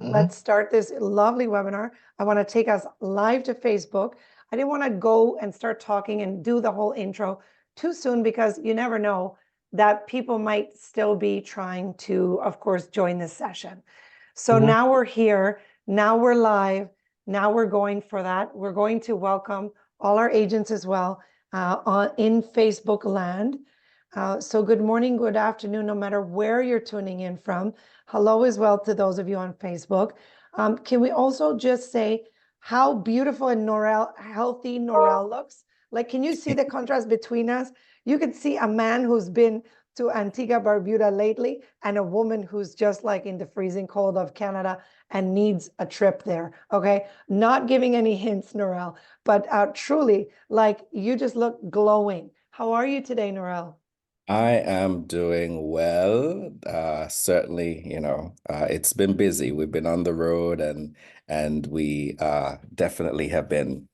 Let's start this lovely webinar. I want to take us live to Facebook. I didn't want to go and start talking and do the whole intro too soon because you never know that people might still be trying to, of course, join this session. So now we're here, now we're live, now we're going for that. We're going to welcome all our agents as well in Facebook land. So good morning, good afternoon, no matter where you're tuning in from. Hello as well to those of you on Facebook. Can we also just say how beautiful and healthy Norel looks? Like, can you see the contrast between us? You can see a man who's been to Antigua Barbuda lately and a woman who's just like in the freezing cold of Canada and needs a trip there. Okay. Not giving any hints, Norel, but truly, like, you just look glowing. How are you today, Norel? I am doing well. Certainly, it's been busy. We've been on the road and we definitely have been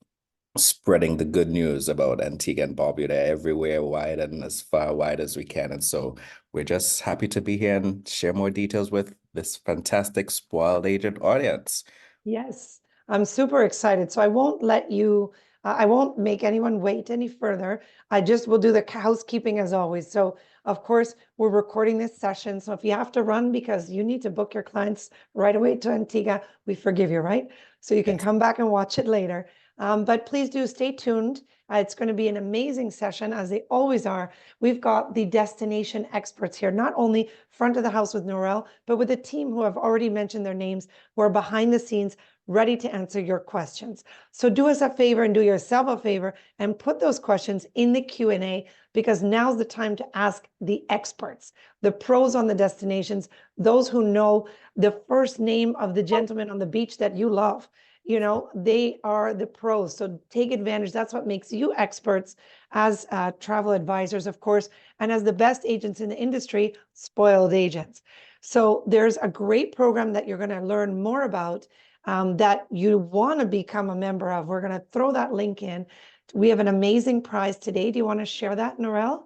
spreading the good news about Antigua and Barbuda everywhere wide and as far wide as we can. And so we're just happy to be here and share more details with this fantastic spoiled agent audience. Yes, I'm super excited. So I won't make anyone wait any further. I just will do the housekeeping as always. So, of course, we're recording this session. So if you have to run because you need to book your clients right away to Antigua, we forgive you, right? So you can Yes. come back and watch it later. But please do stay tuned. It's going to be an amazing session, as they always are. We've got the destination experts here, not only front of the house with Norel, but with a team who have already mentioned their names, who are behind the scenes ready to answer your questions. So do us a favor and do yourself a favor and put those questions in the Q&A, because now's the time to ask the experts, the pros on the destinations, those who know the first name of the gentleman on the beach that you love. You know, they are the pros. So take advantage. That's what makes you experts as travel advisors, of course, and as the best agents in the industry, spoiled agents. So there's a great program that you're going to learn more about that you want to become a member of. We're going to throw that link in. We have an amazing prize today. Do you want to share that, Norel?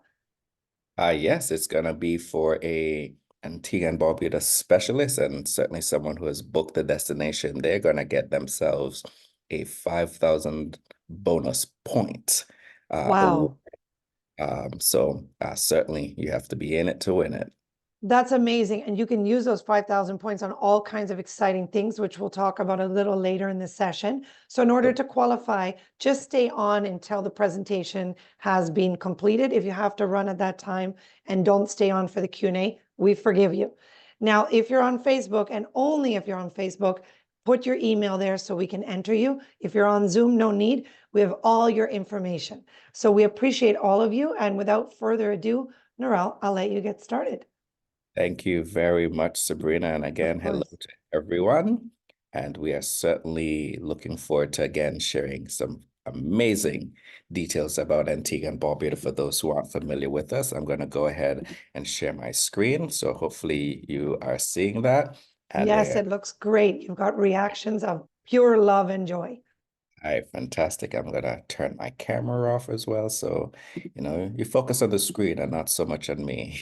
Yes, it's gonna be for a Antigua and Barbuda specialist and certainly someone who has booked the destination. They're gonna get themselves a 5,000 bonus point. Wow. Certainly you have to be in it to win it. That's amazing. And you can use those 5,000 points on all kinds of exciting things, which we'll talk about a little later in the session. So in order to qualify, just stay on until the presentation has been completed. If you have to run at that time and don't stay on for the Q&A, we forgive you. Now, if you're on Facebook, and only if you're on Facebook, put your email there so we can enter you. If you're on Zoom, no need. We have all your information. So we appreciate all of you. And without further ado, Norel, I'll let you get started. Thank you very much, Sabrina. And Of again, hello course. to everyone. And we are certainly looking forward to again sharing some amazing details about Antigua and Barbuda for those who aren't familiar with us. I'm going to go ahead and share my screen. So hopefully you are seeing that. And Yes, there. it looks great. You've got reactions of pure love and joy. All right, fantastic. I'm gonna turn my camera off as well. So, you focus on the screen and not so much on me.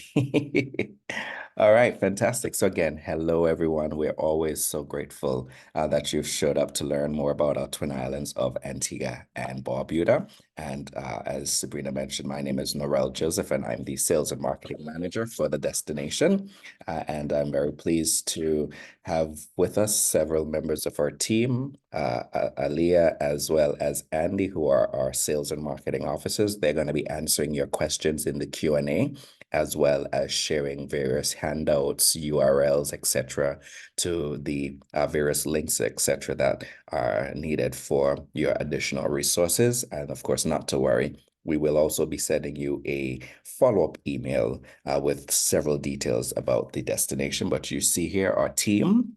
All right, fantastic. So again, hello everyone. We're always so grateful that you've showed up to learn more about our twin islands of Antigua and Barbuda. And as Sabrina mentioned, my name is Norel Joseph, and I'm the sales and marketing manager for the destination. And I'm very pleased to have with us several members of our team, Aliyah as well as Andy, who are our sales and marketing officers. They're going to be answering your questions in the Q&A, as well as sharing various handouts, URLs, etc., to the various links, etc., that are needed for your additional resources. And of course, not to worry, we will also be sending you a follow-up email with several details about the destination. But you see here our team.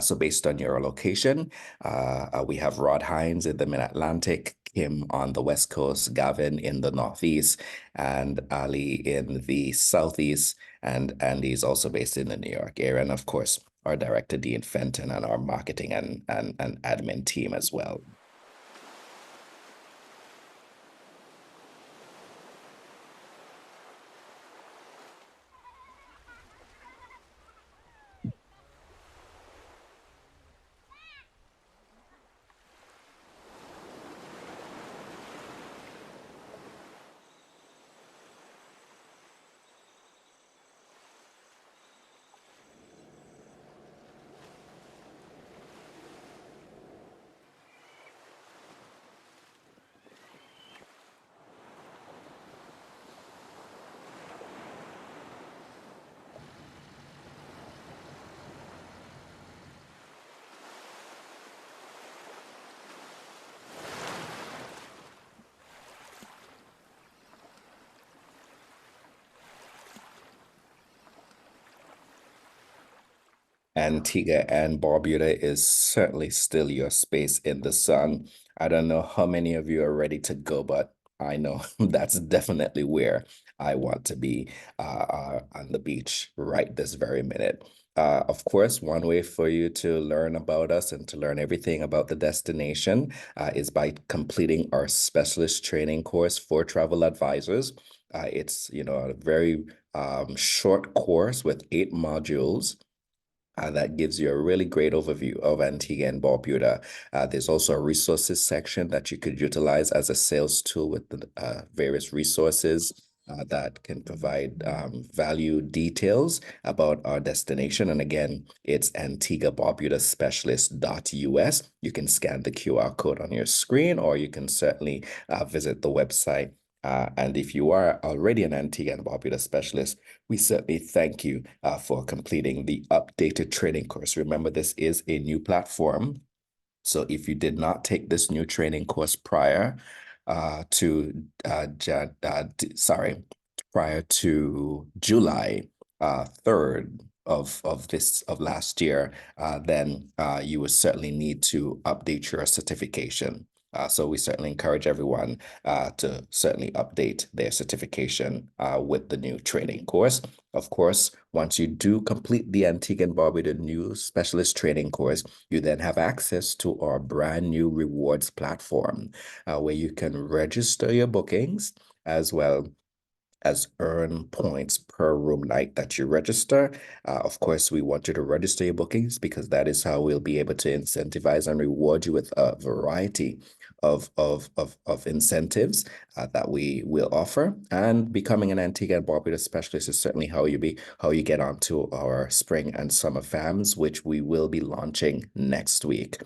So based on your location, we have Rod Hines in the Mid-Atlantic, Kim on the West Coast, Gavin in the Northeast, and Ali in the Southeast. And Andy is also based in the New York area. And of course, our director, Dean Fenton, and our marketing and admin team as well. Antigua and Barbuda is certainly still your space in the sun. I don't know how many of you are ready to go, but I know that's definitely where I want to be on the beach right this very minute. Of course, one way for you to learn about us and to learn everything about the destination is by completing our specialist training course for travel advisors. It's, a very short course with 8 modules that gives you a really great overview of Antigua and Barbuda. There's also a resources section that you could utilize as a sales tool with the various resources that can provide value details about our destination. And again, it's Antigua Barbuda Specialist.us. You can scan the QR code on your screen, or you can certainly visit the website. And if you are already an Antigua and Barbuda specialist, we certainly thank you for completing the updated training course. Remember, this is a new platform. So if you did not take this new training course prior to prior to July 3rd of last year, then you would certainly need to update your certification. So we certainly encourage everyone to certainly update their certification with the new training course. Of course, once you do complete the Antigua and Barbuda new specialist training course, you then have access to our brand new rewards platform where you can register your bookings as well as earn points per room night that you register. Of course, we want you to register your bookings because that is how we'll be able to incentivize and reward you with a variety of incentives that we will offer. And becoming an Antigua and Barbuda specialist is certainly how you get onto our spring and summer FAMs, which we will be launching next week.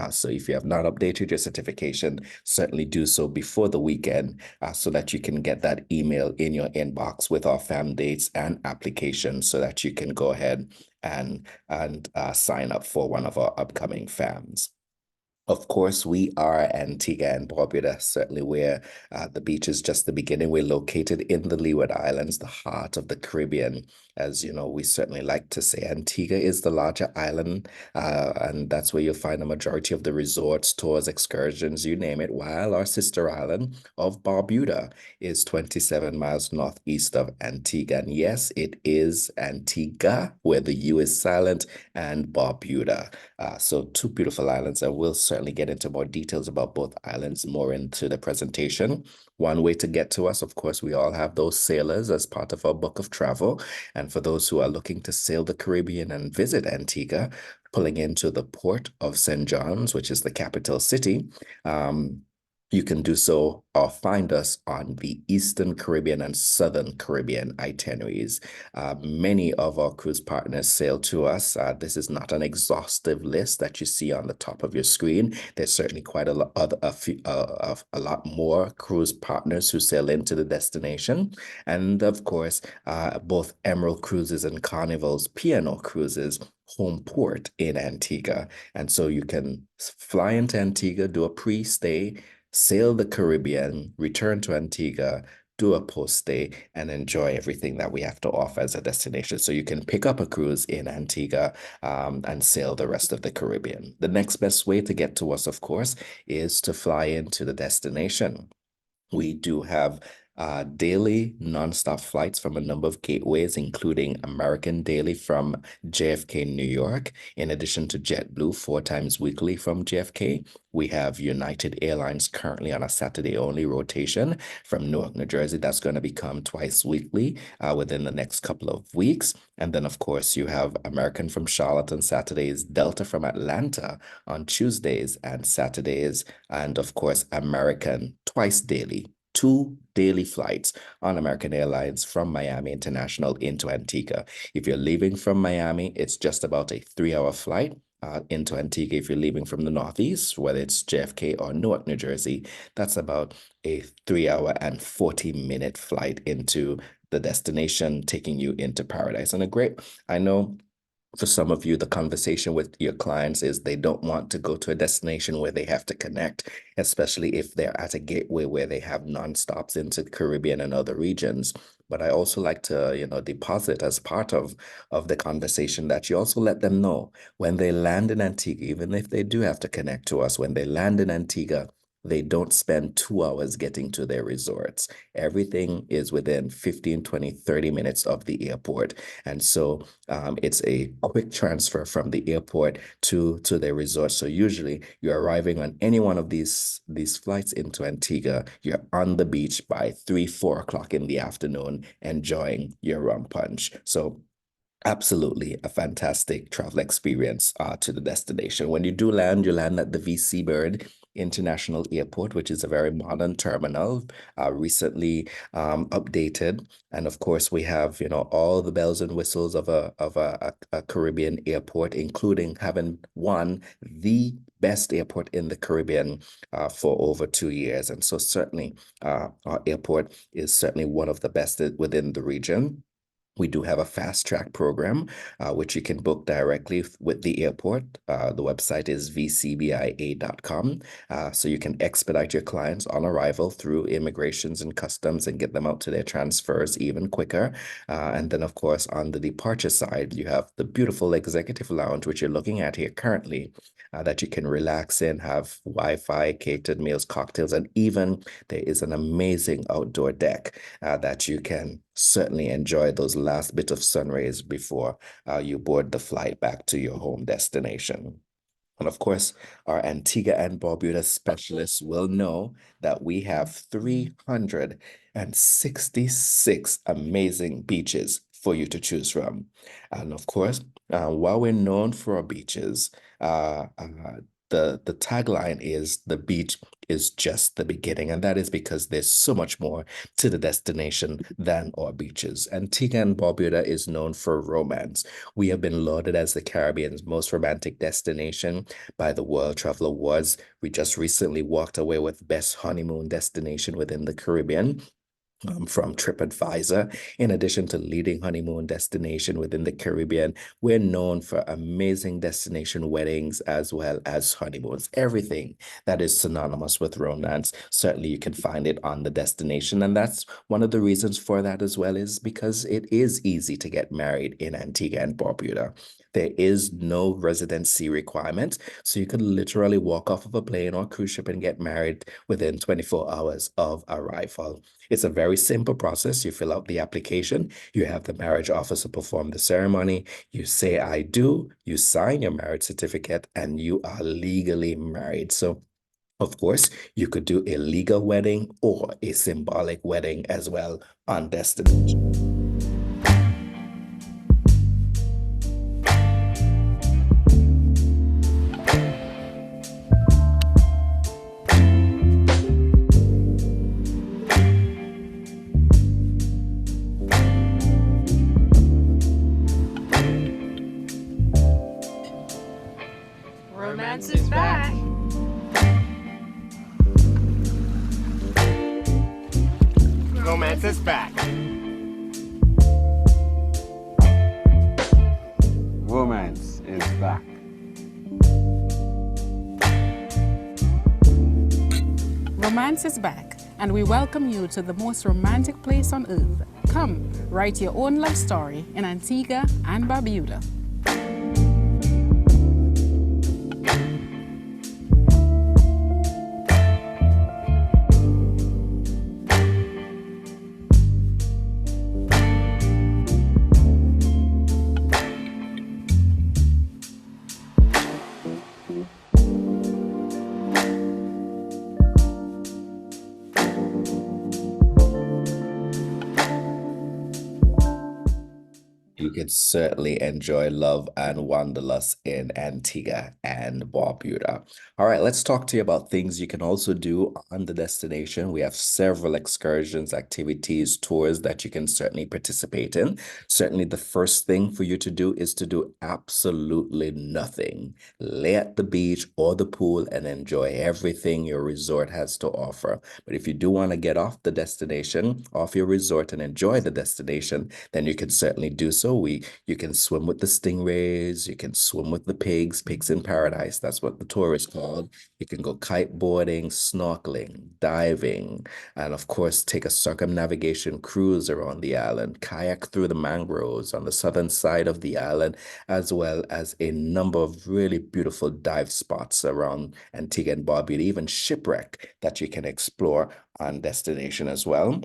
So if you have not updated your certification, certainly do so before the weekend so that you can get that email in your inbox with our FAM dates and applications so that you can go ahead and sign up for one of our upcoming FAMs. Of course, we are Antigua and Barbuda, certainly where the beach is just the beginning. We're located in the Leeward Islands, the heart of the Caribbean. As you know, we certainly like to say Antigua is the larger island, and that's where you'll find the majority of the resorts, tours, excursions, you name it, while our sister island of Barbuda is 27 miles northeast of Antigua. And yes, it is Antigua, where the U is silent, and Barbuda. So two beautiful islands, and we'll certainly get into more details about both islands more into the presentation. One way to get to us, of course, we all have those sailors as part of our book of travel. And for those who are looking to sail the Caribbean and visit Antigua, pulling into the port of St. John's, which is the capital city, you can do so or find us on the Eastern Caribbean and Southern Caribbean itineraries. Many of our cruise partners sail to us. This is not an exhaustive list that you see on the top of your screen. There's certainly quite a lot, a lot more cruise partners who sail into the destination. And of course, both Emerald Cruises and Carnival's P&O Cruises home port in Antigua. And so you can fly into Antigua, do a pre-stay, sail the Caribbean, return to Antigua, do a post-stay, and enjoy everything that we have to offer as a destination. So you can pick up a cruise in Antigua and sail the rest of the Caribbean. The next best way to get to us, of course, is to fly into the destination. We do have daily nonstop flights from a number of gateways, including American daily from JFK, New York. In addition to JetBlue, 4 times weekly from JFK. We have United Airlines currently on a Saturday-only rotation from Newark, New Jersey. That's going to become twice weekly within the next couple of weeks. And then, of course, you have American from Charlotte on Saturdays, Delta from Atlanta on Tuesdays and Saturdays, and of course, American twice daily. 2 daily flights on American Airlines from Miami International into Antigua. If you're leaving from Miami, it's just about a 3-hour flight into Antigua. If you're leaving from the Northeast, whether it's JFK or Newark, New Jersey, that's about a 3-hour and 40-minute flight into the destination, taking you into paradise. And I know for some of you, the conversation with your clients is they don't want to go to a destination where they have to connect, especially if they're at a gateway where they have non-stops into the Caribbean and other regions. but I also like to, deposit as part of the conversation that you also let them know when they land in Antigua, even if they do have to connect to us, when they land in Antigua, they don't spend 2 hours getting to their resorts. Everything is within 15, 20, 30 minutes of the airport. And so it's a quick transfer from the airport to their resort. So usually you're arriving on any one of these flights into Antigua, you're on the beach by 3, 4 o'clock in the afternoon, enjoying your rum punch. So absolutely a fantastic travel experience to the destination. When you do land, you land at the VC Bird International Airport, which is a very modern terminal, recently updated. And of course, we have, all the bells and whistles of a Caribbean airport, including having won the best airport in the Caribbean for over 2 years. And so certainly our airport is certainly one of the best within the region. We do have a fast track program, which you can book directly with the airport. The website is vcbia.com. So you can expedite your clients on arrival through immigrations and customs and get them out to their transfers even quicker. And then, of course, on the departure side, you have the beautiful executive lounge, which you're looking at here currently, that you can relax in, have Wi-Fi, catered meals, cocktails, and even there is an amazing outdoor deck that you can certainly enjoy those last bit of sun rays before you board the flight back to your home destination. And of course, our Antigua and Barbuda specialists will know that we have 366 amazing beaches for you to choose from. And of course, while we're known for our beaches, the tagline is the beach is just the beginning. And that is because there's so much more to the destination than our beaches. Antigua and Barbuda is known for romance. We have been lauded as the Caribbean's most romantic destination by the World Travel Awards. We just recently walked away with Best Honeymoon Destination within the Caribbean from TripAdvisor. In addition to leading honeymoon destination within the Caribbean, we're known for amazing destination weddings as well as honeymoons. Everything that is synonymous with romance, certainly you can find it on the destination. And that's one of the reasons for that as well, is because it is easy to get married in Antigua and Barbuda. There is no residency requirement, so you could literally walk off of a plane or cruise ship and get married within 24 hours of arrival. It's a very simple process. You fill out the application, you have the marriage officer perform the ceremony, you say, I do, you sign your marriage certificate, and you are legally married. So of course, you could do a legal wedding or a symbolic wedding as well on destination. Romance is back. Romance is back. Romance is back. Romance is back, and we welcome you to the most romantic place on earth. Come, write your own love story in Antigua and Barbuda. You could certainly enjoy love and wanderlust in Antigua and Barbuda. All right, let's talk to you about things you can also do on the destination. We have several excursions, activities, tours that you can certainly participate in. Certainly, the first thing for you to do is to do absolutely nothing. Lay at the beach or the pool and enjoy everything your resort has to offer. But if you do want to get off the destination, off your resort and enjoy the destination, then you can certainly do so You can swim with the stingrays, you can swim with the pigs in paradise. That's what the tour is called. You can go kiteboarding, snorkeling, diving, and of course, take a circumnavigation cruise around the island, kayak through the mangroves on the southern side of the island, as well as a number of really beautiful dive spots around Antigua and Barbuda, even shipwreck that you can explore on destination as well.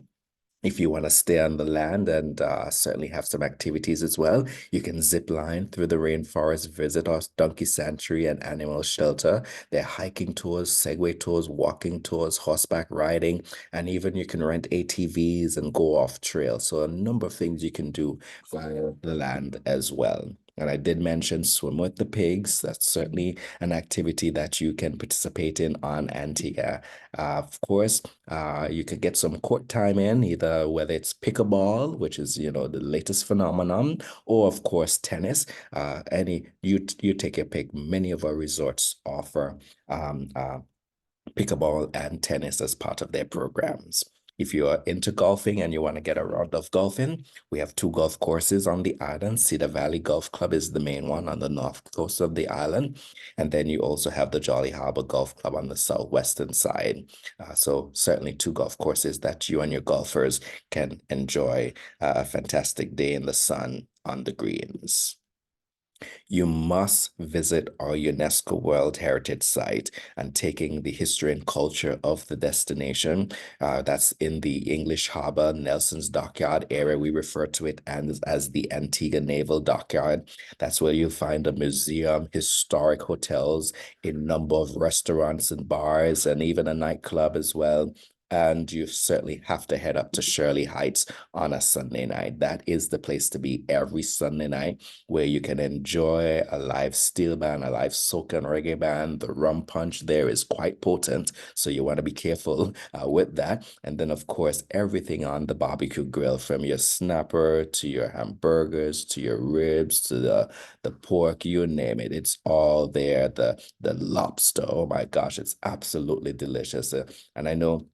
If you want to stay on the land and certainly have some activities as well, you can zip line through the rainforest, visit our donkey sanctuary and animal shelter. There are hiking tours, Segway tours, walking tours, horseback riding, and even you can rent ATVs and go off trail. So a number of things you can do via the land as well. And I did mention swim with the pigs. That's certainly an activity that you can participate in on Antigua. Of course, you could get some court time in, either whether it's pickleball, which is, the latest phenomenon, or of course tennis. You take your pick. Many of our resorts offer pickleball and tennis as part of their programs. If you are into golfing and you want to get a round of golfing, we have 2 golf courses on the island. Cedar Valley Golf Club is the main one on the north coast of the island. And then you also have the Jolly Harbor Golf Club on the southwestern side. So certainly 2 golf courses that you and your golfers can enjoy a fantastic day in the sun on the greens. You must visit our UNESCO World Heritage Site and taking the history and culture of the destination. That's in the English Harbor, Nelson's Dockyard area. We refer to it as the Antigua Naval Dockyard. That's where you'll find a museum, historic hotels, a number of restaurants and bars, and even a nightclub as well. And you certainly have to head up to Shirley Heights on a Sunday night. That is the place to be every Sunday night, where you can enjoy a live steel band, a live soca and reggae band. The rum punch there is quite potent, so you want to be careful with that. And then, of course, everything on the barbecue grill, from your snapper to your hamburgers to your ribs to the pork, you name it. It's all there. The lobster, oh my gosh, it's absolutely delicious. And I know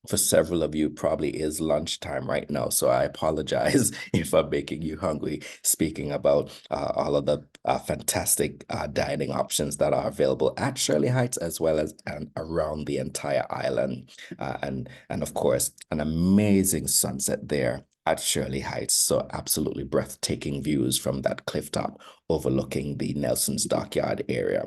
for several of you probably is lunchtime right now, so I apologize if I'm making you hungry, speaking about all of the fantastic dining options that are available at Shirley Heights, as well as around the entire island. And of course, an amazing sunset there at Shirley Heights. So absolutely breathtaking views from that cliff top overlooking the Nelson's Dockyard area.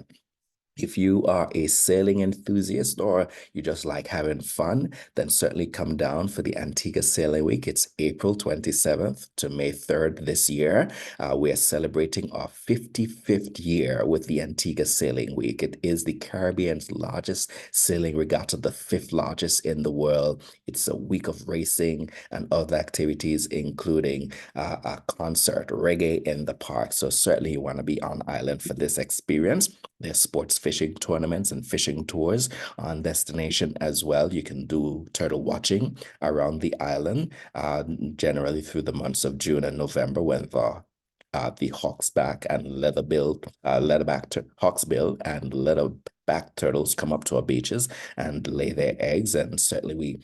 If you are a sailing enthusiast or you just like having fun, then certainly come down for the Antigua Sailing Week. It's April 27th to May 3rd this year. We are celebrating our 55th year with the Antigua Sailing Week. It is the Caribbean's largest sailing regatta, the 5th largest in the world. It's a week of racing and other activities, including a concert, reggae in the park. So certainly you want to be on island for this experience. There's sports fishing tournaments and fishing tours on destination as well. You can do turtle watching around the island, generally through the months of June and November, when the hawksback and hawksbill and leatherback turtles come up to our beaches and lay their eggs. And certainly we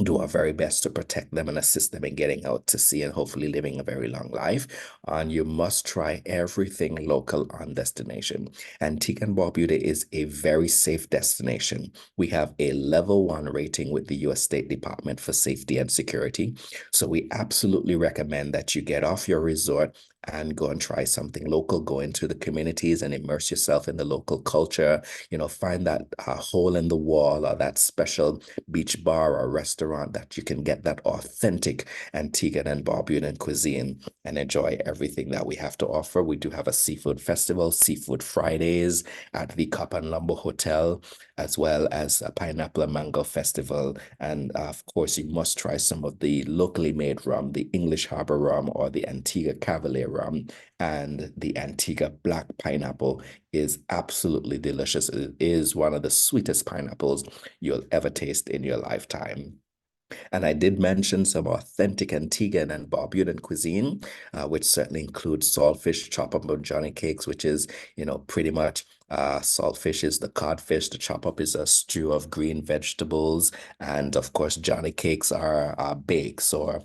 do our very best to protect them and assist them in getting out to sea and hopefully living a very long life. And you must try everything local on destination. Antigua and Barbuda is a very safe destination. We have a level 1 rating with the U.S. State Department for Safety and Security. So we absolutely recommend that you get off your resort and go and try something local. Go into the communities and immerse yourself in the local culture. Find that hole in the wall or that special beach bar or restaurant that you can get that authentic Antigua and Barbudan cuisine and enjoy everything that we have to offer. We do have a seafood festival, Seafood Fridays at the Cup and Lumber Hotel, as well as a pineapple and mango festival. And of course, you must try some of the locally made rum, the English Harbor rum or the Antigua Cavalier rum. And the Antigua Black Pineapple is absolutely delicious. It is one of the sweetest pineapples you'll ever taste in your lifetime. And I did mention some authentic Antiguan and Barbudan cuisine, which certainly includes saltfish, chop up Johnny cakes, which is, pretty much Saltfish is the codfish. The chop up is a stew of green vegetables. And of course, Johnny cakes are bakes or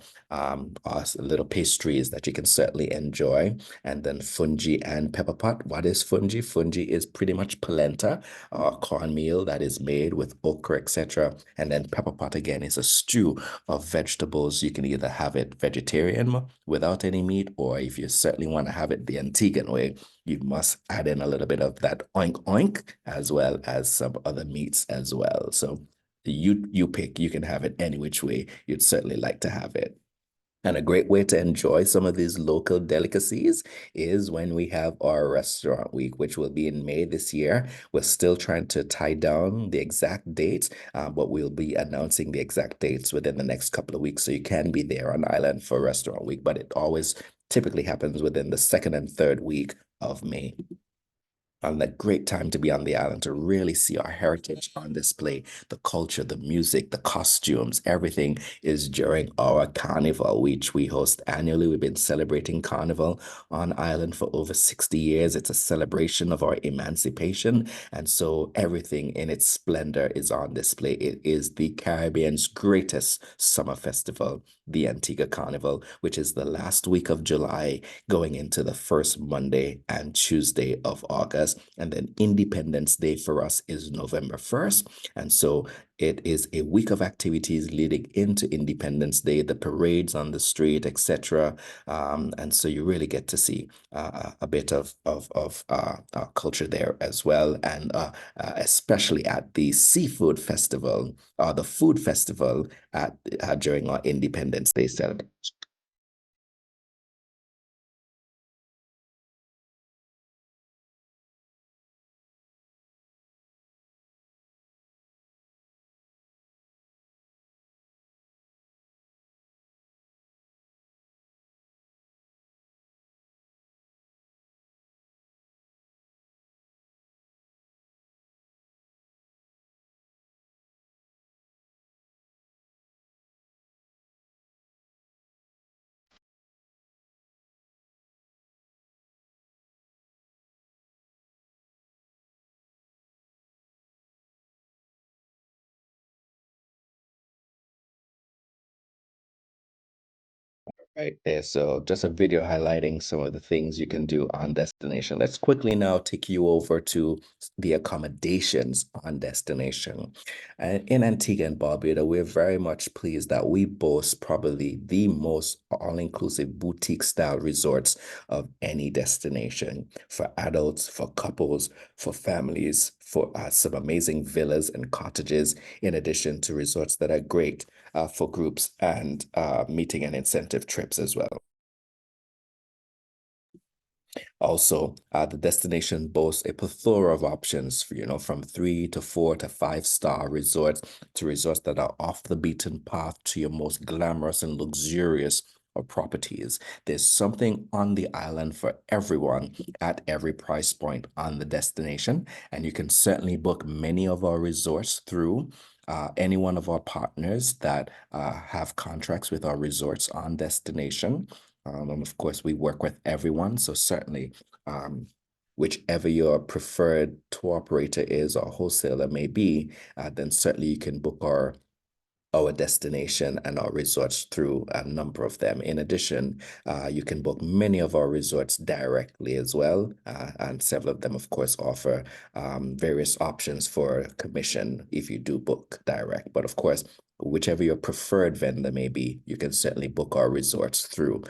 little pastries that you can certainly enjoy. And then fungi and pepper pot. What is fungi? Fungi is pretty much polenta or cornmeal that is made with okra, etc. And then pepper pot again is a stew of vegetables. You can either have it vegetarian without any meat, or if you certainly want to have it the Antiguan way, you must add in a little bit of that oink oink as well as some other meats as well. So you pick, you can have it any which way you'd certainly like to have it. And a great way to enjoy some of these local delicacies is when we have our restaurant week, which will be in May this year. We're still trying to tie down the exact dates, but we'll be announcing the exact dates within the next couple of weeks. So you can be there on island for restaurant week, but it always typically happens within the second and third week of May. And a great time to be on the island to really see our heritage on display, the culture, the music, the costumes, everything is during our carnival, which we host annually. We've been celebrating carnival on island for over 60 years. It's a celebration of our emancipation. And so everything in its splendor is on display. It is the Caribbean's greatest summer festival, the Antigua Carnival, which is the last week of July going into the first Monday and Tuesday of August. And then Independence Day for us is November 1st. And so it is a week of activities leading into Independence Day, the parades on the street, etc. And so you really get to see a bit of culture there as well. And especially at the seafood festival, the food festival at during our Independence Day celebration. Right there. So just a video highlighting some of the things you can do on destination. Let's quickly now take you over to the accommodations on destination. And in Antigua and Barbuda, we're very much pleased that we boast probably the most all-inclusive boutique style resorts of any destination for adults, for couples, for families, for some amazing villas and cottages, in addition to resorts that are great for groups and meeting and incentive trips as well. Also, the destination boasts a plethora of options for, from 3 to 4 to 5-star resorts to resorts that are off the beaten path to your most glamorous and luxurious of properties. There's something on the island for everyone at every price point on the destination, and you can certainly book many of our resorts through any one of our partners that have contracts with our resorts on destination. And of course, we work with everyone. So certainly, whichever your preferred tour operator is or wholesaler may be, then certainly you can book our destination and our resorts through a number of them. In addition, you can book many of our resorts directly as well. And several of them, of course, offer various options for commission if you do book direct. But of course, whichever your preferred vendor may be, you can certainly book our resorts through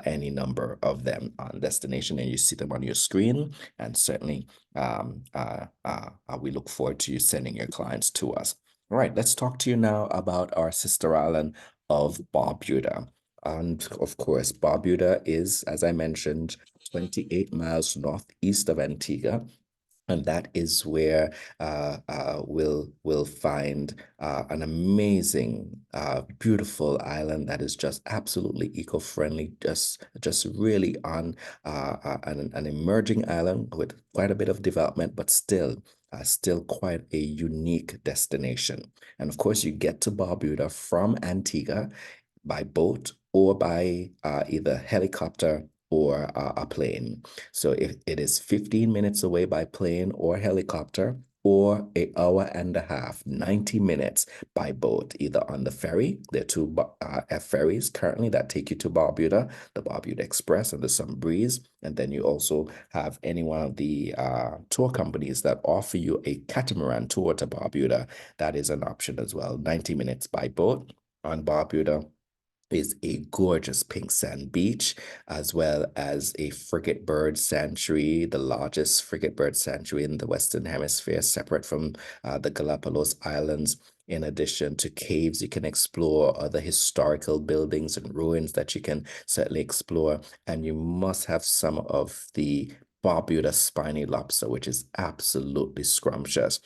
any number of them on destination, and you see them on your screen. And certainly, we look forward to you sending your clients to us. All right, let's talk to you now about our sister island of Barbuda. And of course, Barbuda is, as I mentioned, 28 miles northeast of Antigua. And that is where we'll find an amazing, beautiful island that is just absolutely eco-friendly, just really on an emerging island with quite a bit of development, but still quite a unique destination. And of course, you get to Barbuda from Antigua by boat or by either helicopter or a plane. So if it is 15 minutes away by plane or helicopter, or an hour and a half, 90 minutes by boat, either on the ferry. There are two ferries currently that take you to Barbuda, the Barbuda Express and the Sun Breeze. And then you also have any one of the tour companies that offer you a catamaran tour to Barbuda. That is an option as well. 90 minutes by boat on Barbuda is a gorgeous pink sand beach, as well as a frigate bird sanctuary, the largest frigate bird sanctuary in the Western Hemisphere, separate from the Galapagos Islands. In addition to caves, you can explore other historical buildings and ruins that you can certainly explore. And you must have some of the Barbuda spiny lobster, which is absolutely scrumptious.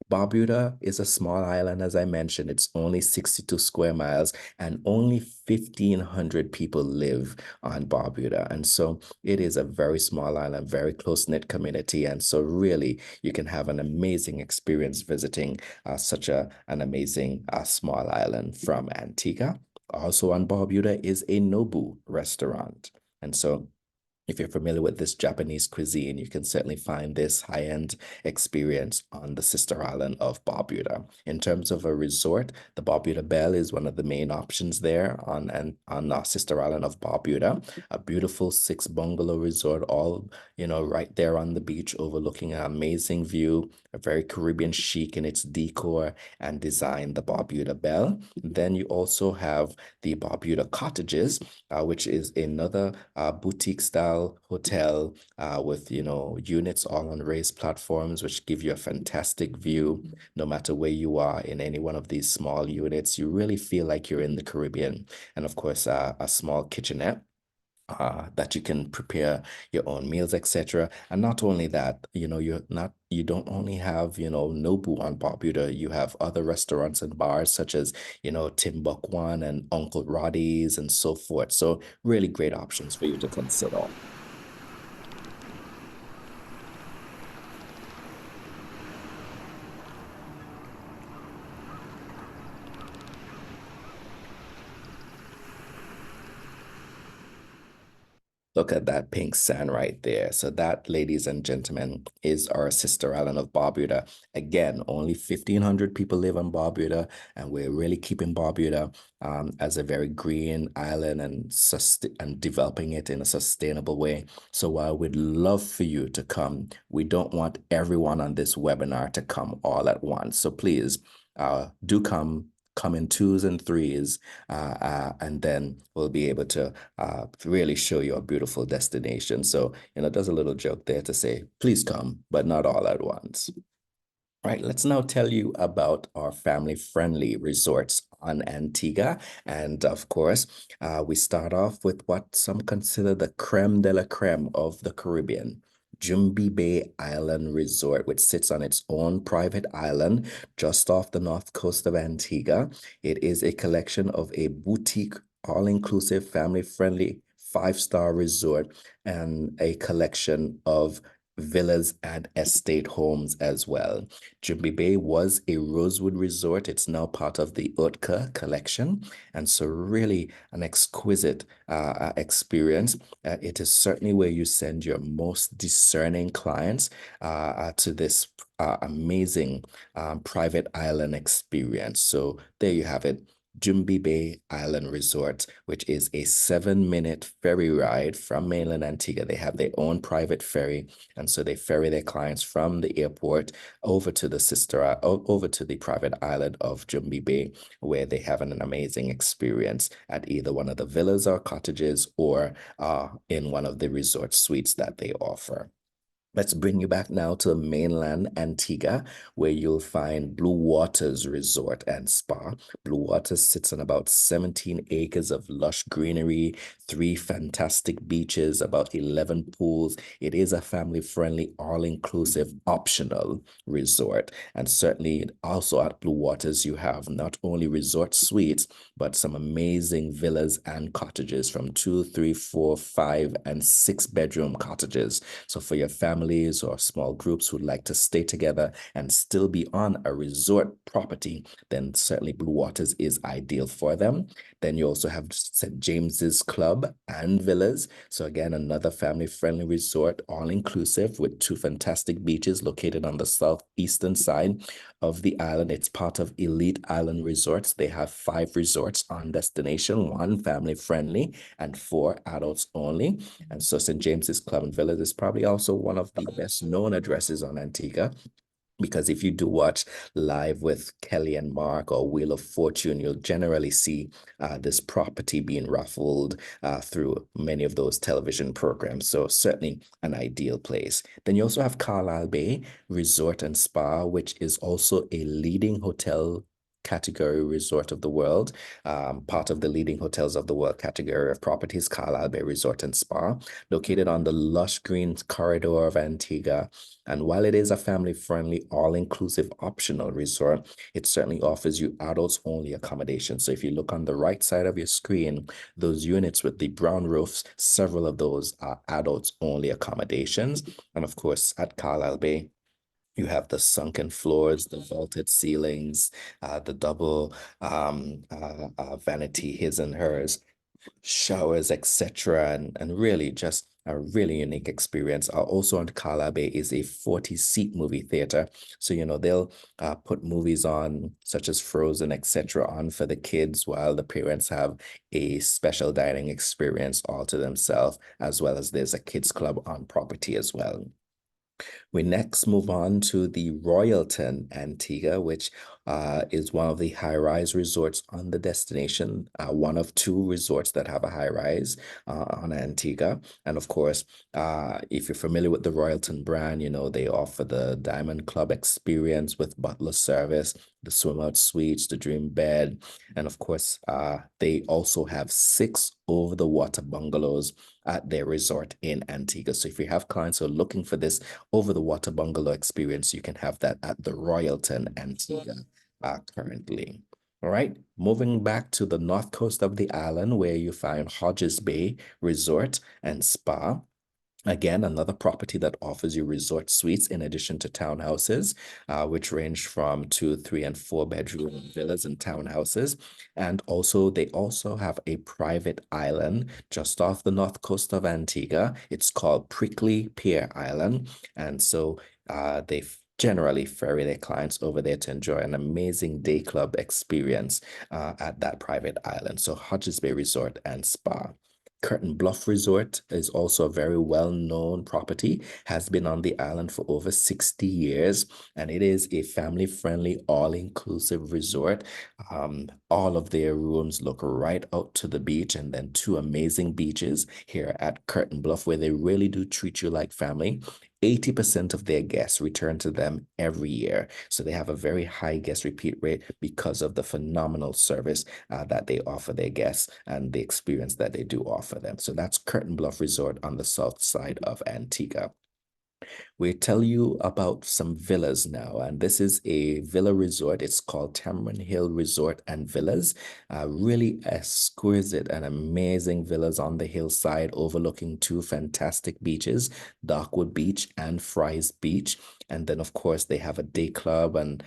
Barbuda is a small island, as I mentioned. It's only 62 square miles and only 1,500 people live on Barbuda. And so it is a very small island, very close-knit community. And so really, you can have an amazing experience visiting such an amazing small island from Antigua. Also on Barbuda is a Nobu restaurant. And so if you're familiar with this Japanese cuisine, you can certainly find this high-end experience on the sister island of Barbuda. In terms of a resort, the Barbuda Belle is one of the main options there on our sister island of Barbuda. A beautiful 6 bungalow resort, all right there on the beach, overlooking an amazing view, a very Caribbean chic in its decor and design, the Barbuda Belle. Then you also have the Barbuda Cottages, which is another boutique style hotel with units all on raised platforms, which give you a fantastic view. No matter where you are in any one of these small units, you really feel like you're in the Caribbean. And of course, a small kitchenette that you can prepare your own meals, etc. And not only that, you don't only have, Nobu on Barbuda, you have other restaurants and bars such as, Timbukwan and Uncle Roddy's and so forth. So really great options for you to consider. Look at that pink sand right there. So that, ladies and gentlemen, is our sister island of Barbuda. Again, only 1,500 people live on Barbuda, and we're really keeping Barbuda as a very green island and developing it in a sustainable way. So while we'd love for you to come, we don't want everyone on this webinar to come all at once. So please do come in 2s and 3s, and then we'll be able to really show you a beautiful destination. So, there's a little joke there to say, please come, but not all at once. Right, let's now tell you about our family-friendly resorts on Antigua. And of course, we start off with what some consider the creme de la creme of the Caribbean. Jumbie Bay Island Resort, which sits on its own private island just off the north coast of Antigua. It is a collection of a boutique, all-inclusive, family-friendly 5-star resort and a collection of villas and estate homes as well. Jumbie Bay was a Rosewood resort. It's now part of the Utka collection. And so really an exquisite experience. It is certainly where you send your most discerning clients to this amazing private island experience. So there you have it. Jumbie Bay Island Resort, which is a 7-minute ferry ride from mainland Antigua. They have their own private ferry, and so they ferry their clients from the airport over to the private island of Jumbie Bay, where they have an amazing experience at either one of the villas or cottages or in one of the resort suites that they offer. Let's bring you back now to mainland Antigua, where you'll find Blue Waters Resort and Spa. Blue Waters sits on about 17 acres of lush greenery, 3 fantastic beaches, about 11 pools. It is a family-friendly, all-inclusive, optional resort. And certainly also at Blue Waters, you have not only resort suites, but some amazing villas and cottages from 2, 3, 4, 5, and 6 bedroom cottages. So for your family families or small groups who'd like to stay together and still be on a resort property, then certainly Blue Waters is ideal for them. Then you also have St. James's Club and Villas. So again, another family-friendly resort, all-inclusive with 2 fantastic beaches located on the southeastern side of the island. It's part of Elite Island Resorts. They have 5 resorts on destination, 1 family-friendly and 4 adults only. And so St. James's Club and Villas is probably also one of the best known addresses on Antigua, because if you do watch Live with Kelly and Mark or Wheel of Fortune, you'll generally see this property being raffled through many of those television programs. So certainly an ideal place. Then you also have Carlisle Bay Resort and Spa, which is also a leading hotel category resort of the world, part of the leading hotels of the world category of properties, Carlisle Bay Resort and Spa, located on the lush green corridor of Antigua. And while it is a family-friendly, all-inclusive optional resort, it certainly offers you adults-only accommodation. So if you look on the right side of your screen, those units with the brown roofs, several of those are adults-only accommodations. And of course, at Carlisle Bay, you have the sunken floors, the vaulted ceilings, the double vanity, his and hers, showers, etc. And really just a really unique experience. Also on Carlisle Bay is a 40-seat movie theater. So, they'll put movies on such as Frozen, etc. on for the kids, while the parents have a special dining experience all to themselves, as well as there's a kids club on property as well. We next move on to the Royalton Antigua, which is one of the high-rise resorts on the destination, one of 2 resorts that have a high-rise on Antigua. And of course, if you're familiar with the Royalton brand, they offer the Diamond Club experience with butler service, the swim-out suites, the dream bed, and of course, they also have 6 over-the-water bungalows at their resort in Antigua. So if you have clients who are looking for this over-the-water bungalow experience, you can have that at the Royalton Antigua currently. All right, moving back to the north coast of the island, where you find Hodges Bay Resort and Spa. Again, another property that offers you resort suites in addition to townhouses, which range from 2, 3, and 4 bedroom villas and townhouses. And also, they also have a private island just off the north coast of Antigua. It's called Prickly Pear Island. And so they generally ferry their clients over there to enjoy an amazing day club experience at that private island. So Hodges Bay Resort and Spa. Curtain Bluff Resort is also a very well-known property, has been on the island for over 60 years, and it is a family-friendly, all-inclusive resort. All of their rooms look right out to the beach, and then 2 amazing beaches here at Curtain Bluff, where they really do treat you like family. 80% of their guests return to them every year. So they have a very high guest repeat rate because of the phenomenal service that they offer their guests and the experience that they do offer them. So that's Curtain Bluff Resort on the south side of Antigua. We tell you about some villas now, and this is a villa resort. It's called Tamarind Hill Resort and Villas. Really exquisite and amazing villas on the hillside overlooking 2 fantastic beaches, Darkwood Beach and Fry's Beach. And then, of course, they have a day club and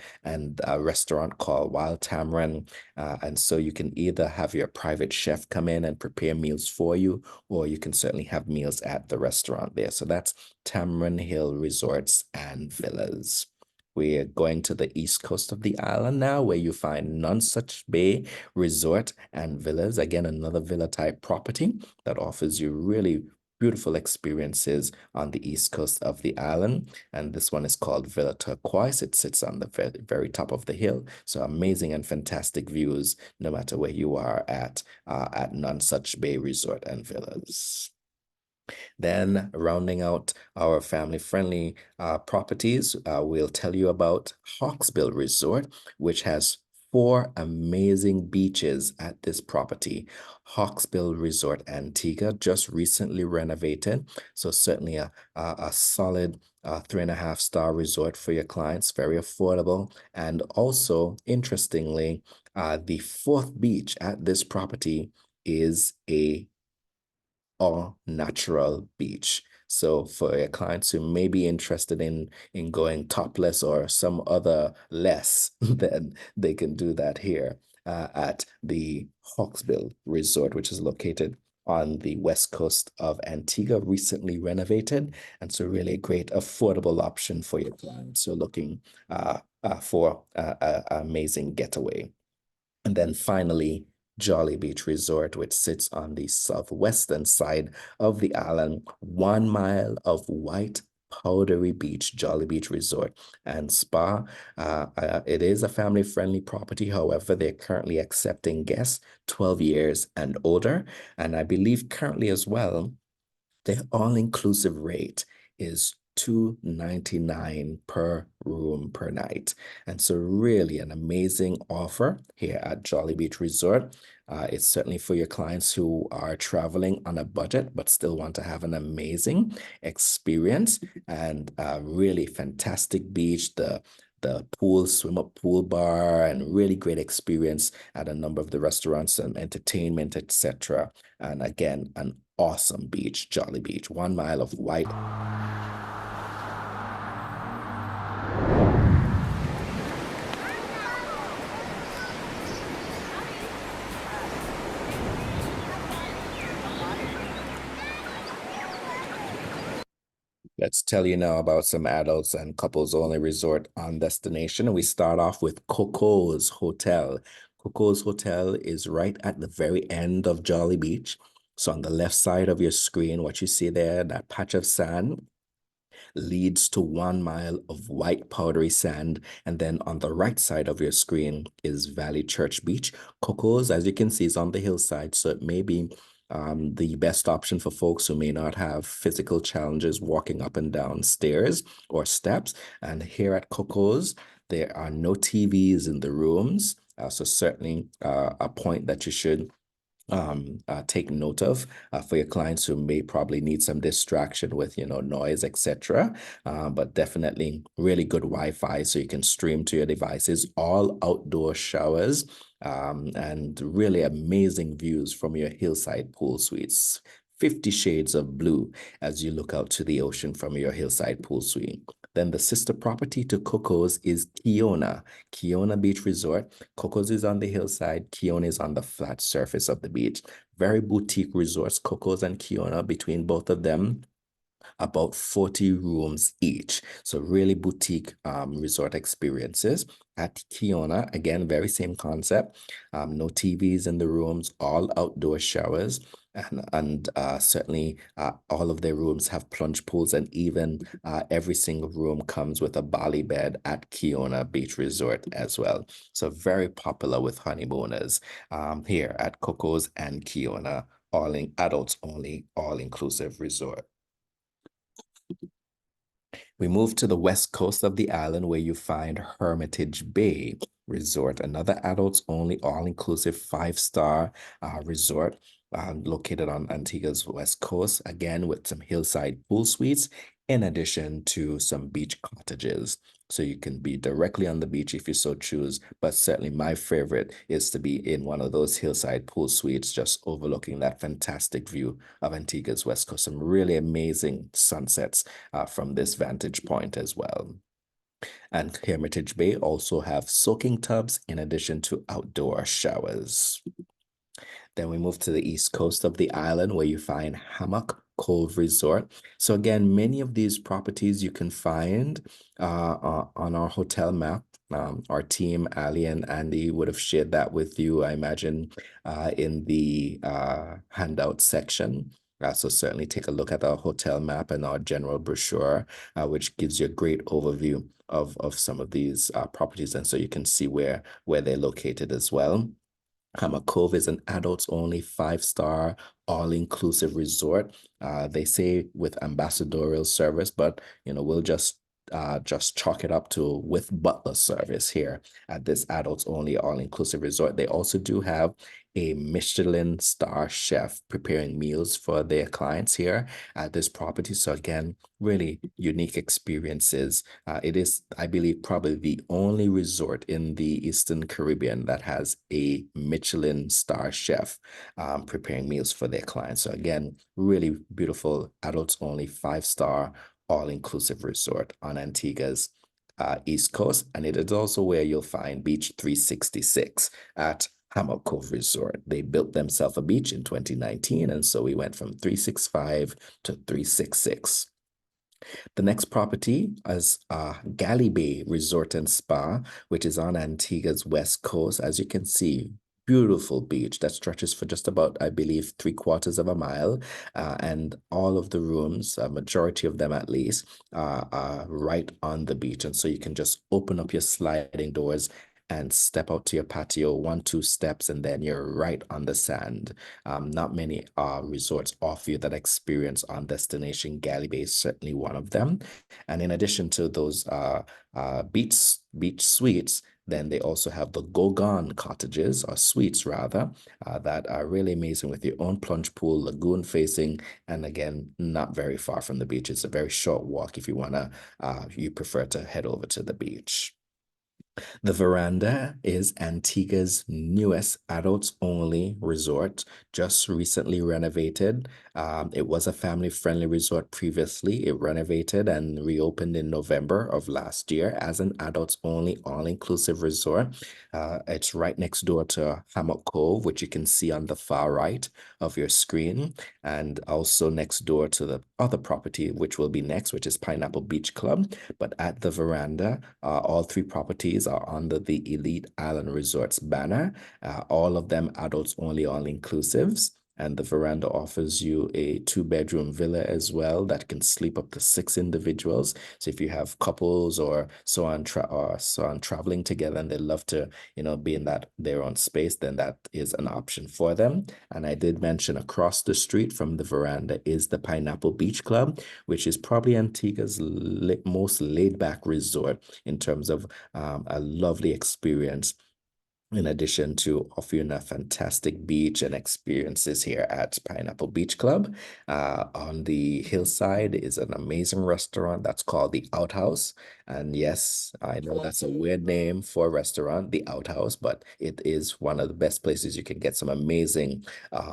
a restaurant called Wild Tamarind. And so you can either have your private chef come in and prepare meals for you, or you can certainly have meals at the restaurant there. So that's Tamarind Hill Resorts and Villas. We're going to the east coast of the island now, where you find Nonsuch Bay Resort and Villas. Again, another villa type property that offers you really beautiful experiences on the east coast of the island. And this one is called Villa Turquoise. It sits on the very top of the hill. So amazing and fantastic views, no matter where you are at Nonsuch Bay Resort and Villas. Then rounding out our family-friendly properties, we'll tell you about Hawksbill Resort, which has 4 amazing beaches at this property. Hawksbill Resort Antigua, just recently renovated. So certainly a solid 3.5-star resort for your clients, very affordable. And also, interestingly, the 4th beach at this property is a all natural beach. So for your clients who may be interested in going topless or some other less, then they can do that here at the Hawksbill Resort, which is located on the west coast of Antigua, recently renovated. And so really a great affordable option for your clients who are looking for an amazing getaway. And then finally, Jolly Beach Resort, which sits on the southwestern side of the island, 1 mile of white powdery beach, Jolly Beach Resort and Spa. It is a family-friendly property. However, they're currently accepting guests 12 years and older. And I believe currently as well, the all-inclusive rate is $299 per room per night. And so really an amazing offer here at Jolly Beach Resort. It's certainly for your clients who are traveling on a budget, but still want to have an amazing experience and really fantastic beach. The pool, swim up pool bar, and really great experience at a number of the restaurants and entertainment, etc. And again, an awesome beach, Jolly Beach, 1 mile of white. Let's tell you now about some adults and couples only resort on destination. And we start off with Coco's Hotel. Coco's Hotel is right at the very end of Jolly Beach. So on the left side of your screen, what you see there, that patch of sand, leads to 1 mile of white powdery sand. And then on the right side of your screen is Valley Church Beach. Coco's, as you can see, is on the hillside, so it may be the best option for folks who may not have physical challenges walking up and down stairs or steps. And here at Coco's, there are no TVs in the rooms. So certainly a point that you should take note of for your clients who may probably need some distraction with, noise, etc. But definitely really good Wi-Fi so you can stream to your devices, all outdoor showers, and really amazing views from your hillside pool suites. 50 shades of blue as you look out to the ocean from your hillside pool suite. Then the sister property to Coco's is Kiona Beach Resort. Coco's is on the hillside, Kiona is on the flat surface of the beach. Very boutique resorts, Coco's and Kiona, between both of them, about 40 rooms each. So really boutique resort experiences. At Kiona, again, very same concept. No TVs in the rooms, all outdoor showers. And certainly all of their rooms have plunge pools, and even every single room comes with a Bali bed at Kiona Beach Resort as well. So very popular with honeymooners here at Coco's and Kiona, adults only, all-inclusive resort. We move to the west coast of the island where you find Hermitage Bay Resort, another adults only all-inclusive 5-star resort located on Antigua's west coast, again with some hillside pool suites in addition to some beach cottages. So you can be directly on the beach if you so choose, but certainly my favorite is to be in one of those hillside pool suites just overlooking that fantastic view of Antigua's west coast. Some really amazing sunsets from this vantage point as well. And Hermitage Bay also have soaking tubs in addition to outdoor showers. Then we move to the east coast of the island where you find Hammock Cove Resort. So again, many of these properties you can find on our hotel map. Our team, Ali and Andy, would have shared that with you, I imagine, in the handout section. So certainly take a look at our hotel map and our general brochure, which gives you a great overview of some of these properties. And so you can see where they're located as well. Hammock Cove is an adults only 5-star all-inclusive resort. They say with ambassadorial service, but we'll just just chalk it up to with butler service here at this adults only all-inclusive resort. They also do have a Michelin star chef preparing meals for their clients here at this property. So again, really unique experiences. It is, I believe, probably the only resort in the Eastern Caribbean that has a Michelin star chef preparing meals for their clients. So again, really beautiful adults only 5-star all-inclusive resort on Antigua's East Coast. And it is also where you'll find Beach 366 at Hammock Cove Resort. They built themselves a beach in 2019, and so we went from 365 to 366. The next property is Galley Bay Resort and Spa, which is on Antigua's west coast. As you can see, beautiful beach that stretches for just about, I believe, 3/4 of a mile. And all of the rooms, a majority of them at least, are right on the beach. And so you can just open up your sliding doors and step out to your patio, 1-2 steps, and then you're right on the sand. Not many resorts offer you that experience on destination. Galley Bay is certainly one of them. And in addition to those beach suites, then they also have the Gogon cottages, or suites rather, that are really amazing with your own plunge pool, lagoon facing, and again, not very far from the beach. It's a very short walk if you prefer to head over to the beach. The Veranda is Antigua's newest adults-only resort, just recently renovated. It was a family-friendly resort previously. It renovated and reopened in November of last year as an adults-only all-inclusive resort. It's right next door to Hammock Cove, which you can see on the far right of your screen, and also next door to the other property, which will be next, which is Pineapple Beach Club. But at the Veranda, all 3 properties are under the Elite Island Resorts banner, all of them adults only, all inclusives. And the Veranda offers you a 2-bedroom villa as well that can sleep up to 6 individuals. So if you have couples or so on traveling together and they love to, be in their own space, then that is an option for them. And I did mention across the street from the Veranda is the Pineapple Beach Club, which is probably Antigua's most laid-back resort in terms of a lovely experience, in addition to offering a fantastic beach and experiences here at Pineapple Beach Club. On the hillside is an amazing restaurant that's called the Outhouse. And yes, I know that's a weird name for a restaurant, the Outhouse, but it is one of the best places you can get some amazing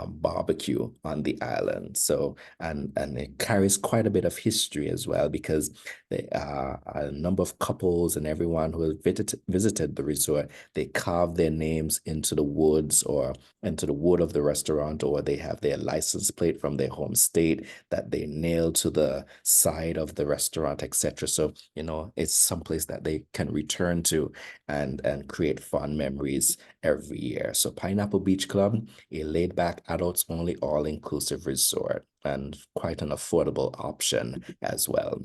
barbecue on the island. So, and it carries quite a bit of history as well, because a number of couples and everyone who has visited the resort, they carve their names into the woods or into the wood of the restaurant, or they have their license plate from their home state that they nail to the side of the restaurant, etc. So, it's someplace that they can return to and create fun memories every year. So Pineapple Beach Club, a laid-back adults only all-inclusive resort, and quite an affordable option as well.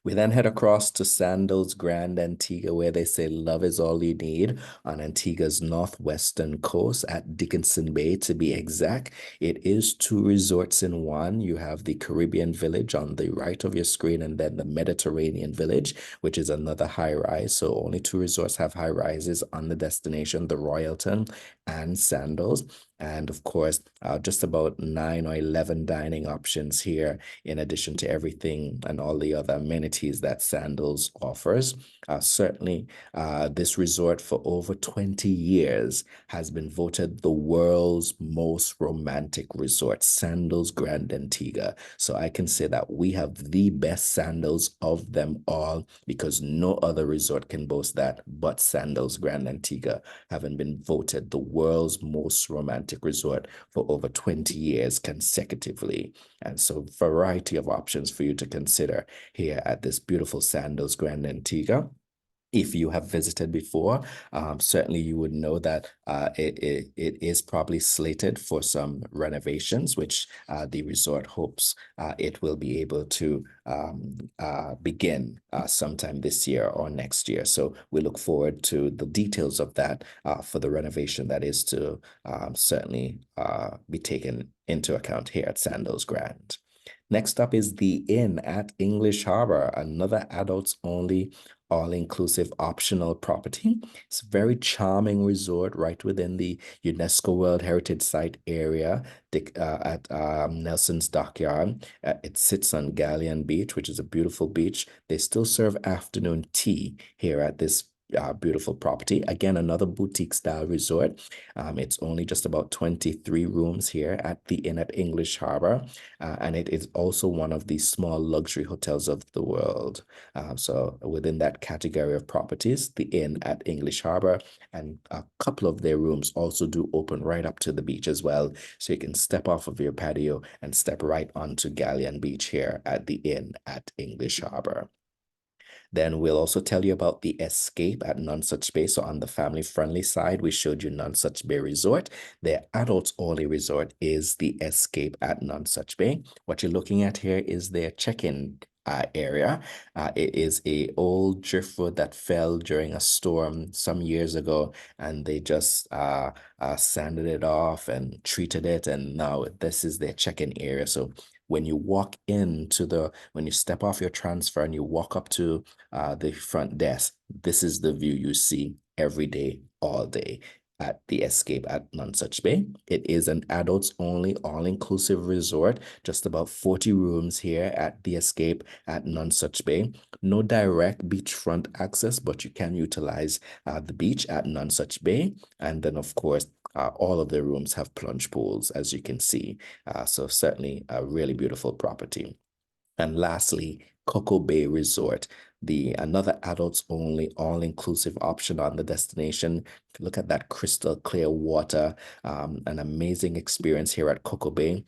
We then head across to Sandals Grand Antigua, where they say love is all you need, on Antigua's northwestern coast at Dickinson Bay, to be exact. It is 2 resorts in one. You have the Caribbean Village on the right of your screen, and then the Mediterranean Village, which is another high-rise. So only 2 resorts have high-rises on the destination, the Royalton and Sandals. And of course, just about 9 or 11 dining options here, in addition to everything and all the other amenities that Sandals offers. Certainly, this resort for over 20 years has been voted the world's most romantic resort, Sandals Grand Antigua. So I can say that we have the best Sandals of them all, because no other resort can boast that but Sandals Grand Antigua, having been voted the world's most romantic resort for over 20 years consecutively. And so variety of options for you to consider here at this beautiful Sandals Grand Antigua. If you have visited before, certainly you would know that it is probably slated for some renovations, which the resort hopes it will be able to begin sometime this year or next year. So we look forward to the details of that for the renovation that is to certainly be taken into account here at Sandals Grand. Next up is the Inn at English Harbor, another adults only, all-inclusive optional property. It's a very charming resort right within the UNESCO World Heritage Site area at Nelson's Dockyard. It sits on Galleon Beach, which is a beautiful beach. They still serve afternoon tea here at this beautiful property. Again, another boutique style resort. It's only just about 23 rooms here at the Inn at English Harbor, and it is also one of the small luxury hotels of the world. So within that category of properties, the Inn at English Harbor, and a couple of their rooms also do open right up to the beach as well. So you can step off of your patio and step right onto Galleon Beach here at the Inn at English Harbor. Then we'll also tell you about the Escape at Nonsuch Bay. So on the family-friendly side, we showed you Nonsuch Bay Resort. Their adults-only resort is the Escape at Nonsuch Bay. What you're looking at here is their check-in area. It is a old driftwood that fell during a storm some years ago, and they just sanded it off and treated it, and now this is their check-in area. So when you when you step off your transfer and you walk up to the front desk, this is the view you see every day, all day at the Escape at Nonsuch Bay. It is an adults only all-inclusive resort, just about 40 rooms here at the Escape at Nonsuch Bay. No direct beachfront access, but you can utilize the beach at Nonsuch Bay. And then, of course, all of the rooms have plunge pools, as you can see. So certainly a really beautiful property. And lastly, Cocoa Bay Resort, another adults only all-inclusive option on the destination. Look at that crystal clear water, an amazing experience here at Cocoa Bay.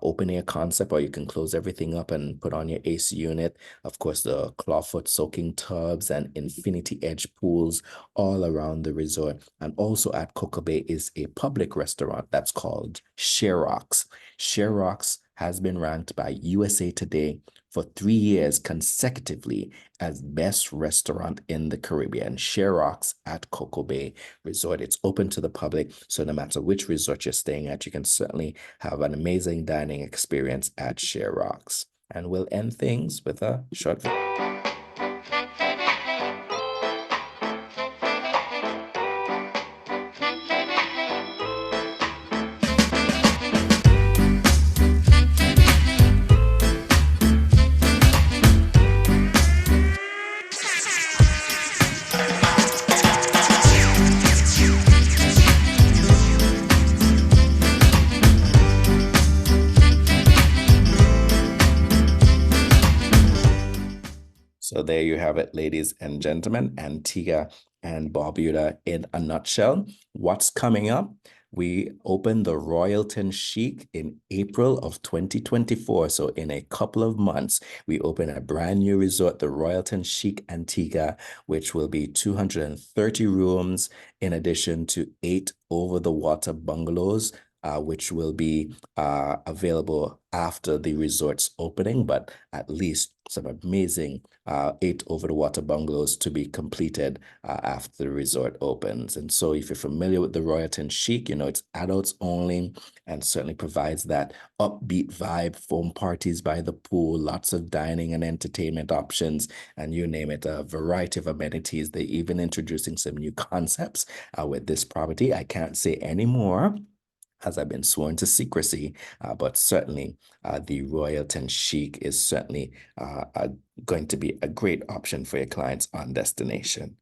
Open air concept, or you can close everything up and put on your AC unit. Of course, the clawfoot soaking tubs and infinity edge pools all around the resort. And also at Cocoa Bay is a public restaurant that's called Share Rocks. Share Rocks has been ranked by USA Today for 3 years consecutively as best restaurant in the Caribbean. Share Rocks at Cocoa Bay Resort. It's open to the public, so no matter which resort you're staying at, you can certainly have an amazing dining experience at Share Rocks. And we'll end things with a short video. So there you have it, ladies and gentlemen, Antigua and Barbuda in a nutshell. What's coming up? We opened the Royalton Chic in April of 2024. So in a couple of months, we open a brand new resort, the Royalton Chic Antigua, which will be 230 rooms in addition to 8 over-the-water bungalows, which will be available after the resort's opening, but at least some amazing 8 over-the-water bungalows to be completed after the resort opens. And so if you're familiar with the Royalton Chic, you know it's adults only and certainly provides that upbeat vibe, foam parties by the pool, lots of dining and entertainment options, and you name it, a variety of amenities. They're even introducing some new concepts with this property. I can't say any more, as I've been sworn to secrecy, but certainly the Royalton Chic is certainly going to be a great option for your clients on destination.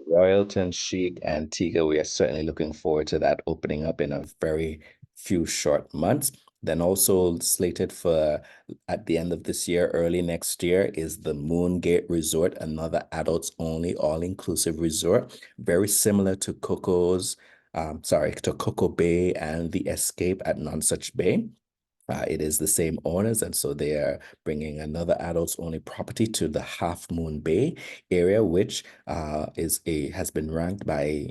Royalton Chic Antigua. We are certainly looking forward to that opening up in a very few short months. Then also slated for at the end of this year, early next year, is the Moongate Resort, another adults only all-inclusive resort, very similar to to Coco Bay and the Escape at Nonsuch Bay. It is the same owners, and so they are bringing another adults only property to the Half Moon Bay area, which has been ranked by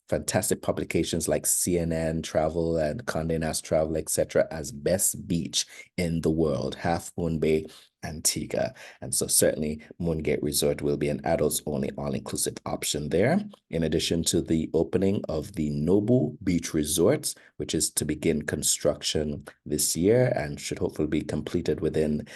fantastic publications like CNN Travel and Condé Nast Travel, etc., as best beach in the world. Half Moon Bay, Antigua. And so certainly Moongate Resort will be an adults only all-inclusive option there. In addition to the opening of the Nobu Beach Resorts, which is to begin construction this year and should hopefully be completed within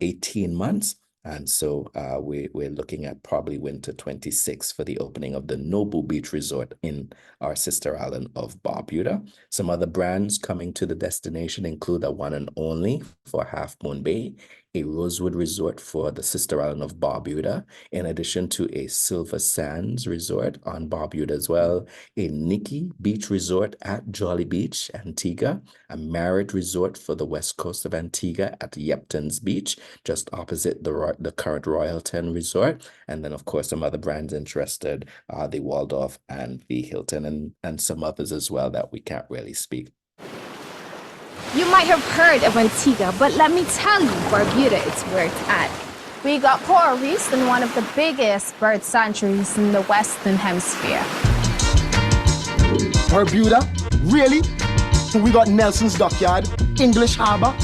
18 months. And so we're looking at probably winter 26 for the opening of the Nobu Beach Resort in our sister island of Barbuda. Some other brands coming to the destination include a one and only for Half Moon Bay, a Rosewood Resort for the sister island of Barbuda, in addition to a Silver Sands Resort on Barbuda as well, a Nikki Beach Resort at Jolly Beach, Antigua, a Marriott Resort for the west coast of Antigua at Yepton's Beach, just opposite the current Royalton Resort, and then of course some other brands interested, the Waldorf and the Hilton, and some others as well that we can't really speak. You might have heard of Antigua, but let me tell you, Barbuda is where it's at. We got coral reefs and one of the biggest bird sanctuaries in the Western Hemisphere. Barbuda? Really? We got Nelson's Dockyard, English Harbor,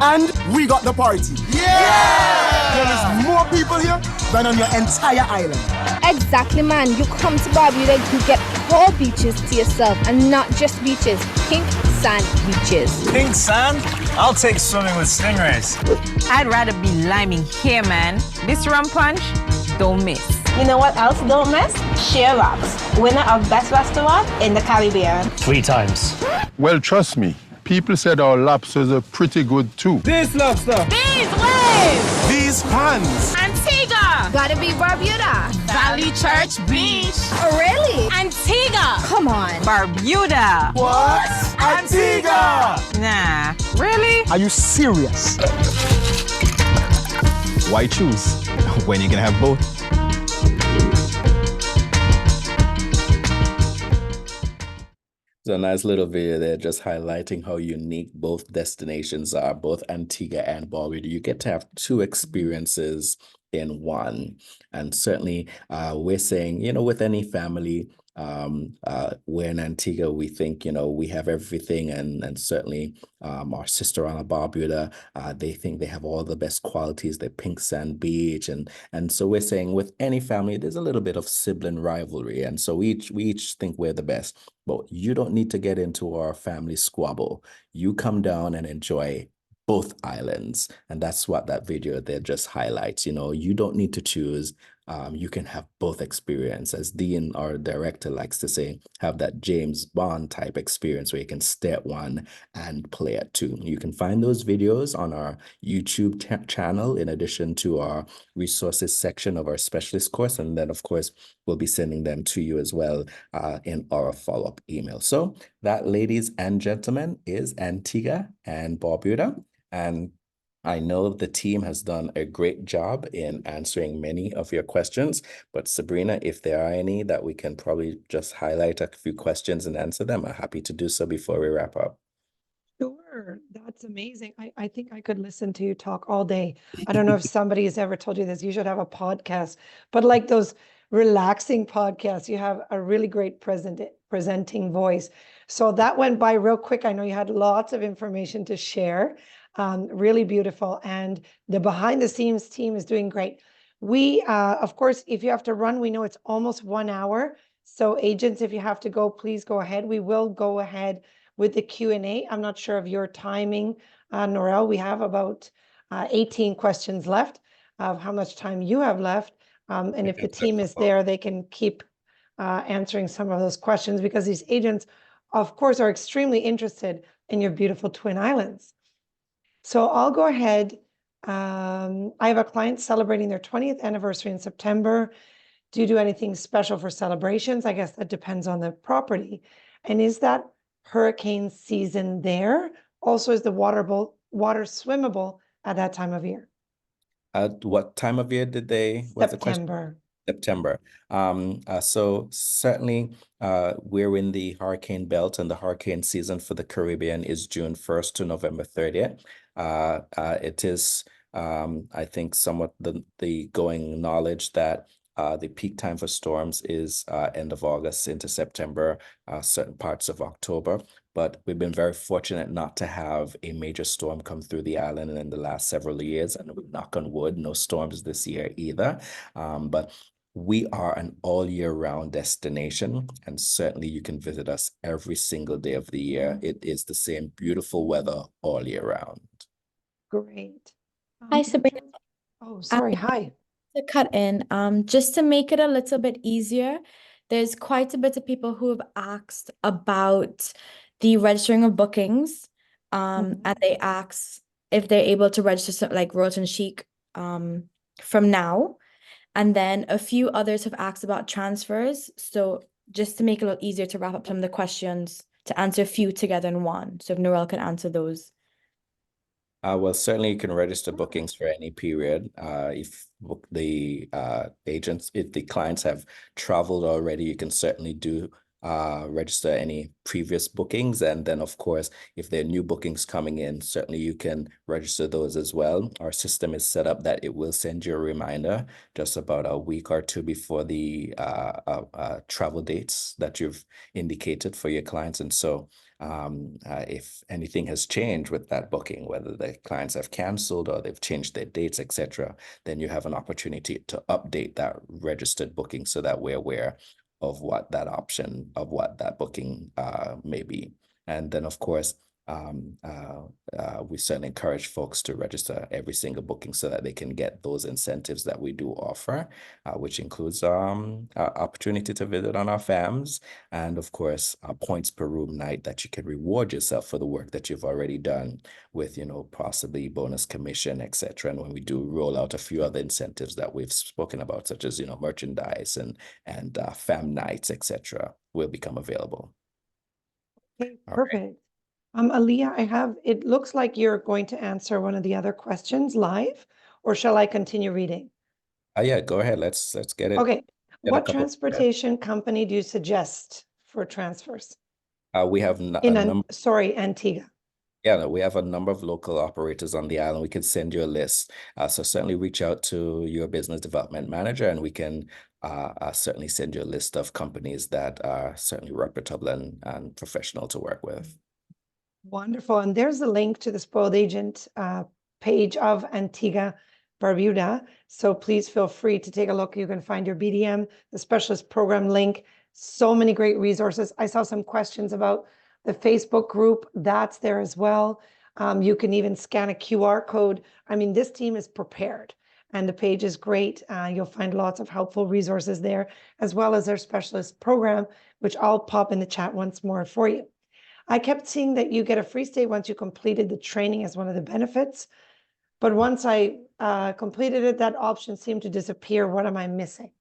and we got the party. Yeah! There is more people here than on your entire island. Exactly, man. You come to Barbuda, you get whole beaches to yourself, and not just beaches, pink sand beaches. Pink sand? I'll take swimming with stingrays. I'd rather be liming here, man. This rum punch, don't miss. You know what else don't miss? Shea Rocks, winner of Best Restaurant in the Caribbean. 3 times. Well, trust me, people said our lobsters are pretty good too. This lobster. These waves! These pans. Antigua! Gotta be Barbuda. Valley Church Beach! Oh, really? Antigua! Come on. Barbuda! What? Antigua! Nah, really? Are you serious? Why choose when you can have both? So a nice little video there just highlighting how unique both destinations are, both Antigua and Barbuda. You get to have two experiences in one. And certainly we're saying, with any family, we're in Antigua, we think, we have everything. And certainly our sister on Barbuda, they think they have all the best qualities, the pink sand beach. And so we're saying with any family, there's a little bit of sibling rivalry. And so we each think we're the best. But you don't need to get into our family squabble. You come down and enjoy both islands. And that's what that video there just highlights. You don't need to choose. You can have both experience. As Dean, our director, likes to say, have that James Bond type experience where you can stay at one and play at two. You can find those videos on our YouTube channel, in addition to our resources section of our specialist course. And then, of course, we'll be sending them to you as well in our follow-up email. So that, ladies and gentlemen, is Antigua and Barbuda. And I know the team has done a great job in answering many of your questions, but Sabrina, if there are any that we can probably just highlight a few questions and answer them, I'm happy to do so before we wrap up. Sure, that's amazing. I think I could listen to you talk all day. I don't know if somebody has ever told you this. You should have a podcast, but like those relaxing podcasts, you have a really great presenting voice. So that went by real quick. I know you had lots of information to share. Really beautiful. And the behind the scenes team is doing great. We, of course, if you have to run, we know it's almost 1 hour. So agents, if you have to go, please go ahead. We will go ahead with the Q&A. I'm not sure of your timing, Norel. We have about 18 questions left of how much time you have left. And if the team is there, they can keep answering some of those questions, because these agents, of course, are extremely interested in your beautiful Twin Islands. So I'll go ahead. I have a client celebrating their 20th anniversary in September. Do you do anything special for celebrations? I guess that depends on the property. And is that hurricane season there? Also, is the water swimmable at that time of year? What time of year did they, what's the question? September. September. So certainly we're in the hurricane belt, and the hurricane season for the Caribbean is June 1st to November 30th. It is, I think, somewhat the going knowledge that the peak time for storms is end of August into September, certain parts of October. But we've been very fortunate not to have a major storm come through the island in the last several years, and we knock on wood, no storms this year either. But we are an all year round destination, and certainly you can visit us every single day of the year. It is the same beautiful weather all year round. Great. Hi, Sabrina. Oh, sorry. Hi. To cut in, just to make it a little bit easier, there's quite a bit of people who have asked about the registering of bookings, and they ask if they're able to register some, like Royalton Chic from now. And then a few others have asked about transfers. So just to make it a little easier to wrap up some of the questions, to answer a few together in one. So if Noel can answer those. Well, certainly you can register bookings for any period. If the agents, if the clients have traveled already, you can certainly do register any previous bookings. And then, of course, if there are new bookings coming in, certainly you can register those as well. Our system is set up that it will send you a reminder just about a week or two before the travel dates that you've indicated for your clients. And so if anything has changed with that booking, whether the clients have canceled or they've changed their dates, etc., then you have an opportunity to update that registered booking so that we're aware of what that option, of what that booking may be. And then, of course, we certainly encourage folks to register every single booking so that they can get those incentives that we do offer, which includes opportunity to visit on our FAMs, and of course, points per room night that you can reward yourself for the work that you've already done with, possibly bonus commission, etc. And when we do roll out a few other incentives that we've spoken about, such as, merchandise and FAM nights, etc., will become available. Okay, perfect. Aaliyah, it looks like you're going to answer one of the other questions live, or shall I continue reading? Yeah, go ahead. Let's get it. Okay. What transportation company do you suggest for transfers? We have Antigua. Yeah, no, we have a number of local operators on the island. We can send you a list. So certainly reach out to your business development manager, and we can certainly send you a list of companies that are certainly reputable and professional to work with. Wonderful. And there's a link to the spoiled agent page of Antigua Barbuda. So please feel free to take a look. You can find your BDM, the specialist program link. So many great resources. I saw some questions about the Facebook group. That's there as well. You can even scan a QR code. I mean, this team is prepared and the page is great. You'll find lots of helpful resources there, as well as their specialist program, which I'll pop in the chat once more for you. I kept seeing that you get a free stay once you completed the training as one of the benefits. But once I completed it, that option seemed to disappear. What am I missing?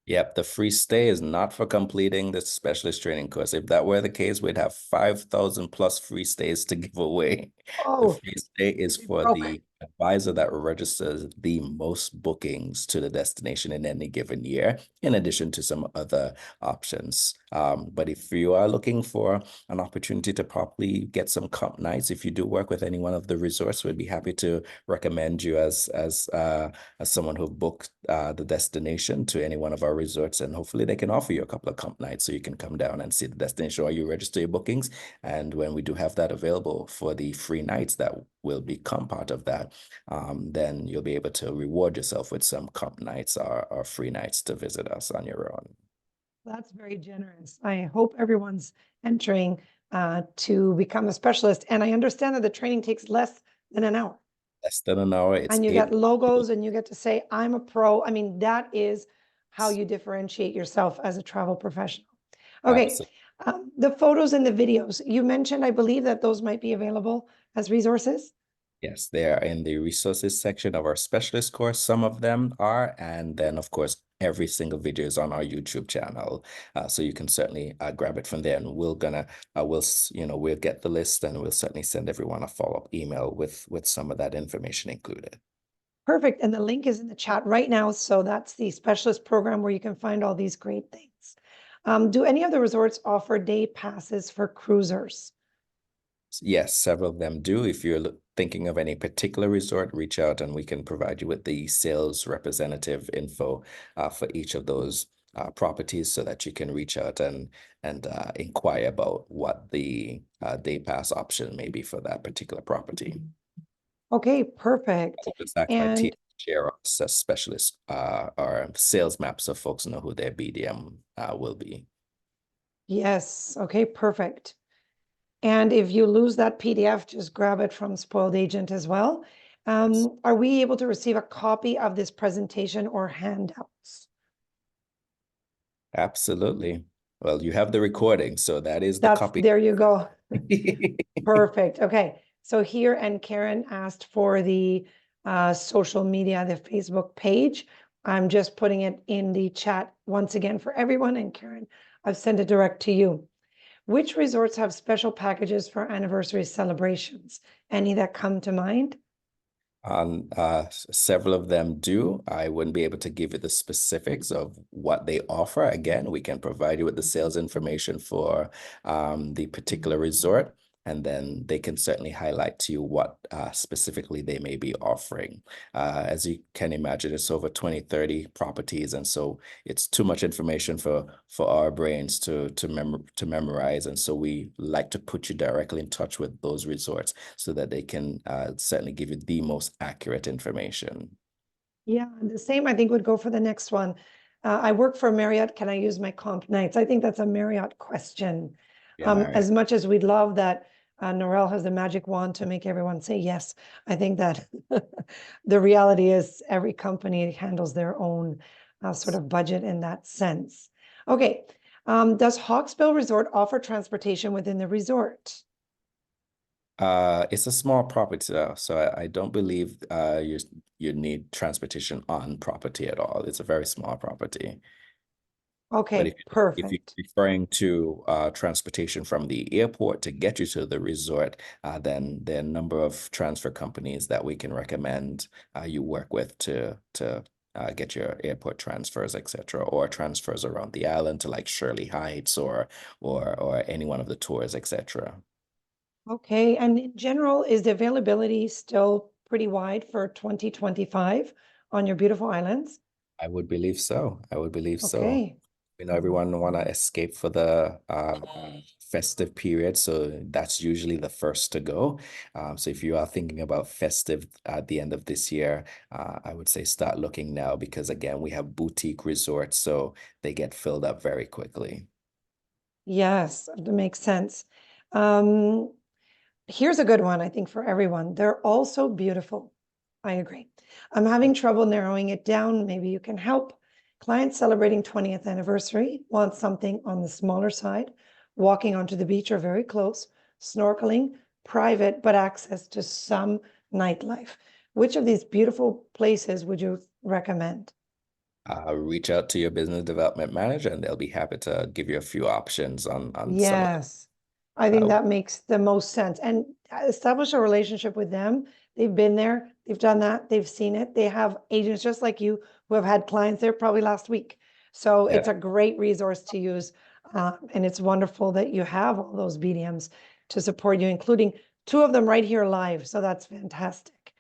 Yep, the free stay is not for completing the specialist training course. If that were the case, we'd have 5,000 plus free stays to give away. Oh, the free stay is for the advisor that registers the most bookings to the destination in any given year, in addition to some other options. But if you are looking for an opportunity to properly get some comp nights, if you do work with any one of the resorts, we'd be happy to recommend you as someone who booked the destination to any one of our resorts, and hopefully they can offer you a couple of comp nights so you can come down and see the destination, or you register your bookings. And when we do have that available for the free nights that will become part of that, then you'll be able to reward yourself with some comp nights or free nights to visit us on your own. That's very generous. I hope everyone's entering to become a specialist. And I understand that the training takes less than an hour. Less than an hour. And you get logos and you get to say, I'm a pro. I mean, that is how you differentiate yourself as a travel professional. Okay. The photos and the videos, you mentioned, I believe that those might be available as resources. Yes, they are in the resources section of our specialist course. Some of them are, and then of course, every single video is on our YouTube channel. So you can certainly grab it from there, and we'll get the list, and we'll certainly send everyone a follow-up email with some of that information included. Perfect. And the link is in the chat right now. So that's the specialist program where you can find all these great things. Do any of the resorts offer day passes for cruisers? Yes, several of them do. If you're thinking of any particular resort, reach out and we can provide you with the sales representative info for each of those properties, so that you can reach out and inquire about what the day pass option may be for that particular property. Okay, perfect. It's actually share us a specialist or sales map, so folks know who their BDM will be. Yes. Okay, perfect. And if you lose that PDF, just grab it from Spoiled Agent as well. Are we able to receive a copy of this presentation or handouts? Absolutely. Well, you have the recording, so that is the copy. There you go. Perfect. Okay. So here, and Karen asked for the social media, the Facebook page. I'm just putting it in the chat once again for everyone. And Karen, I've sent it direct to you. Which resorts have special packages for anniversary celebrations? Any that come to mind? Several of them do. I wouldn't be able to give you the specifics of what they offer. Again, we can provide you with the sales information for the particular resort, and then they can certainly highlight to you what specifically they may be offering. As you can imagine, it's over 20, 30 properties, and so it's too much information for our brains to memorize. And so we like to put you directly in touch with those resorts so that they can certainly give you the most accurate information. Yeah, the same I think would go for the next one. I work for Marriott. Can I use my comp nights? I think that's a Marriott question. Yeah, As much as we'd love that Norel has the magic wand to make everyone say yes, I think that the reality is every company handles their own sort of budget in that sense. Okay, does Hawksbill Resort offer transportation within the resort? It's a small property, so I don't believe you need transportation on property at all. It's a very small property. Okay, But perfect. if you're referring to transportation from the airport to get you to the resort, then there are a number of transfer companies that we can recommend you work with to get your airport transfers, etc., or transfers around the island to like Shirley Heights or any one of the tours, etc. Okay, and in general, is the availability still pretty wide for 2025 on your beautiful islands? I would believe so. I would believe so. Okay. You know, everyone want to escape for the festive period, so that's usually the first to go. So if you are thinking about festive at the end of this year, I would say start looking now, because again, we have boutique resorts, so they get filled up very quickly. Yes, that makes sense. Here's a good one, I think, for everyone. They're all so beautiful. I agree. I'm having trouble narrowing it down. Maybe you can help. Clients celebrating 20th anniversary want something on the smaller side, walking onto the beach or very close, snorkeling, private, but access to some nightlife. Which of these beautiful places would you recommend? Reach out to your business development manager, and they'll be happy to give you a few options on some of Yes, I think that makes the most sense. And establish a relationship with them. They've been there, they've done that, they've seen it. They have agents just like you who have had clients there probably last week. So it's a great resource to use. And it's wonderful that you have all those BDMs to support you, including 2 of them right here live. So that's fantastic.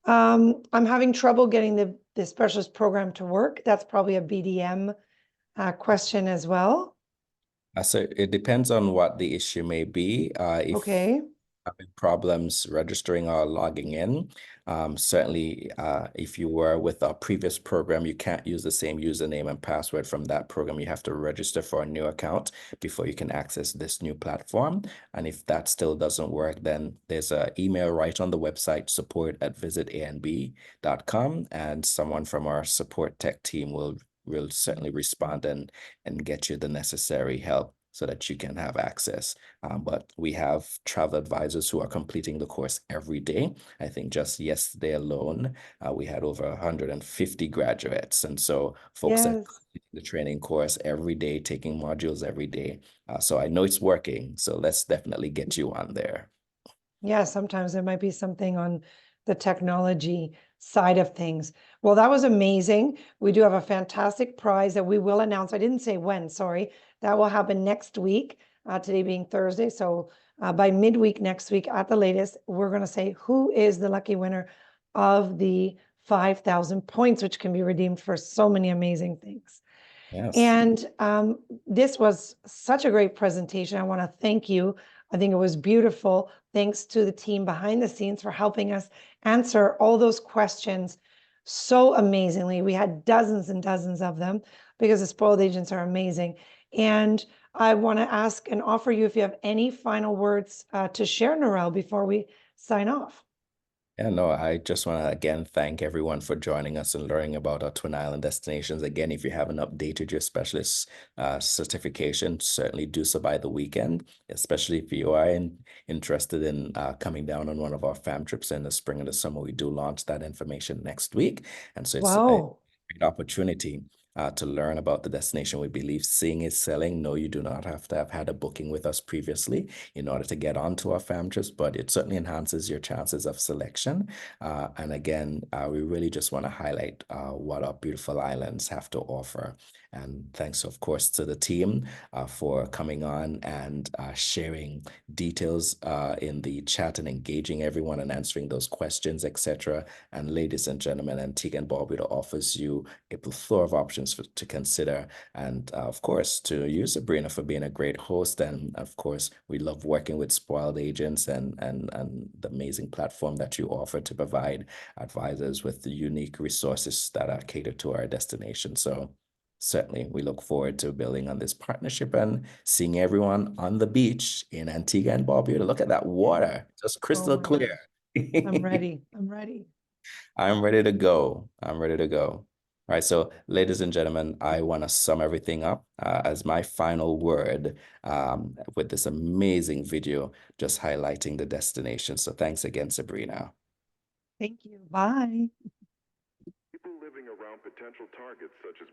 I'm having trouble getting the specialist program to work. That's probably a BDM question as well. So it depends on what the issue may be. If Okay. having problems registering or logging in, certainly if you were with a previous program, you can't use the same username and password from that program. You have to register for a new account before you can access this new platform. And if that still doesn't work, then there's an email right on the website, support@visitanb.com, and someone from our support tech team will certainly respond and get you the necessary help so that you can have access. But we have travel advisors who are completing the course every day. I think just yesterday alone, we had over 150 graduates. And so folks that Yes. complete the training course every day, taking modules every day. So I know it's working. So let's definitely get you on there. Yeah, sometimes there might be something on the technology side of things. Well, that was amazing. We do have a fantastic prize that we will announce. I didn't say when, sorry. That will happen next week, today being Thursday. So by midweek next week at the latest, we're going to say who is the lucky winner of the 5,000 points, which can be redeemed for so many amazing things. Yes. And this was such a great presentation. I want to thank you. I think it was beautiful. Thanks to the team behind the scenes for helping us answer all those questions so amazingly. We had dozens and dozens of them because the spoiled agents are amazing. And I want to ask and offer you if you have any final words to share, Narelle, before we sign off. Yeah, no, I just want to again thank everyone for joining us and learning about our Twin Island destinations. Again, if you haven't updated your specialist certification, certainly do so by the weekend, especially if you are interested in coming down on one of our fam trips in the spring and the summer. We do launch that information next week. And so it's a Wow. great opportunity to learn about the destination we believe. Seeing is selling. No, you do not have to have had a booking with us previously in order to get onto our fam trips, but it certainly enhances your chances of selection. And again, we really just want to highlight what our beautiful islands have to offer. And thanks, of course, to the team for coming on and sharing details in the chat and engaging everyone and answering those questions, etc. And ladies and gentlemen, Antigua and Barbuda offers you a plethora of options to consider. And of course, to you, Sabrina, for being a great host. And of course, we love working with spoiled agents and the amazing platform that you offer to provide advisors with the unique resources that are catered to our destination. So certainly, we look forward to building on this partnership and seeing everyone on the beach in Antigua and Barbuda. Look at that water, just crystal clear. I'm ready. I'm ready. I'm ready to go. I'm ready to go. All right, so ladies and gentlemen, I want to sum everything up as my final word with this amazing video just highlighting the destination. So thanks again, Sabrina. Thank you. Bye. People living around potential targets such as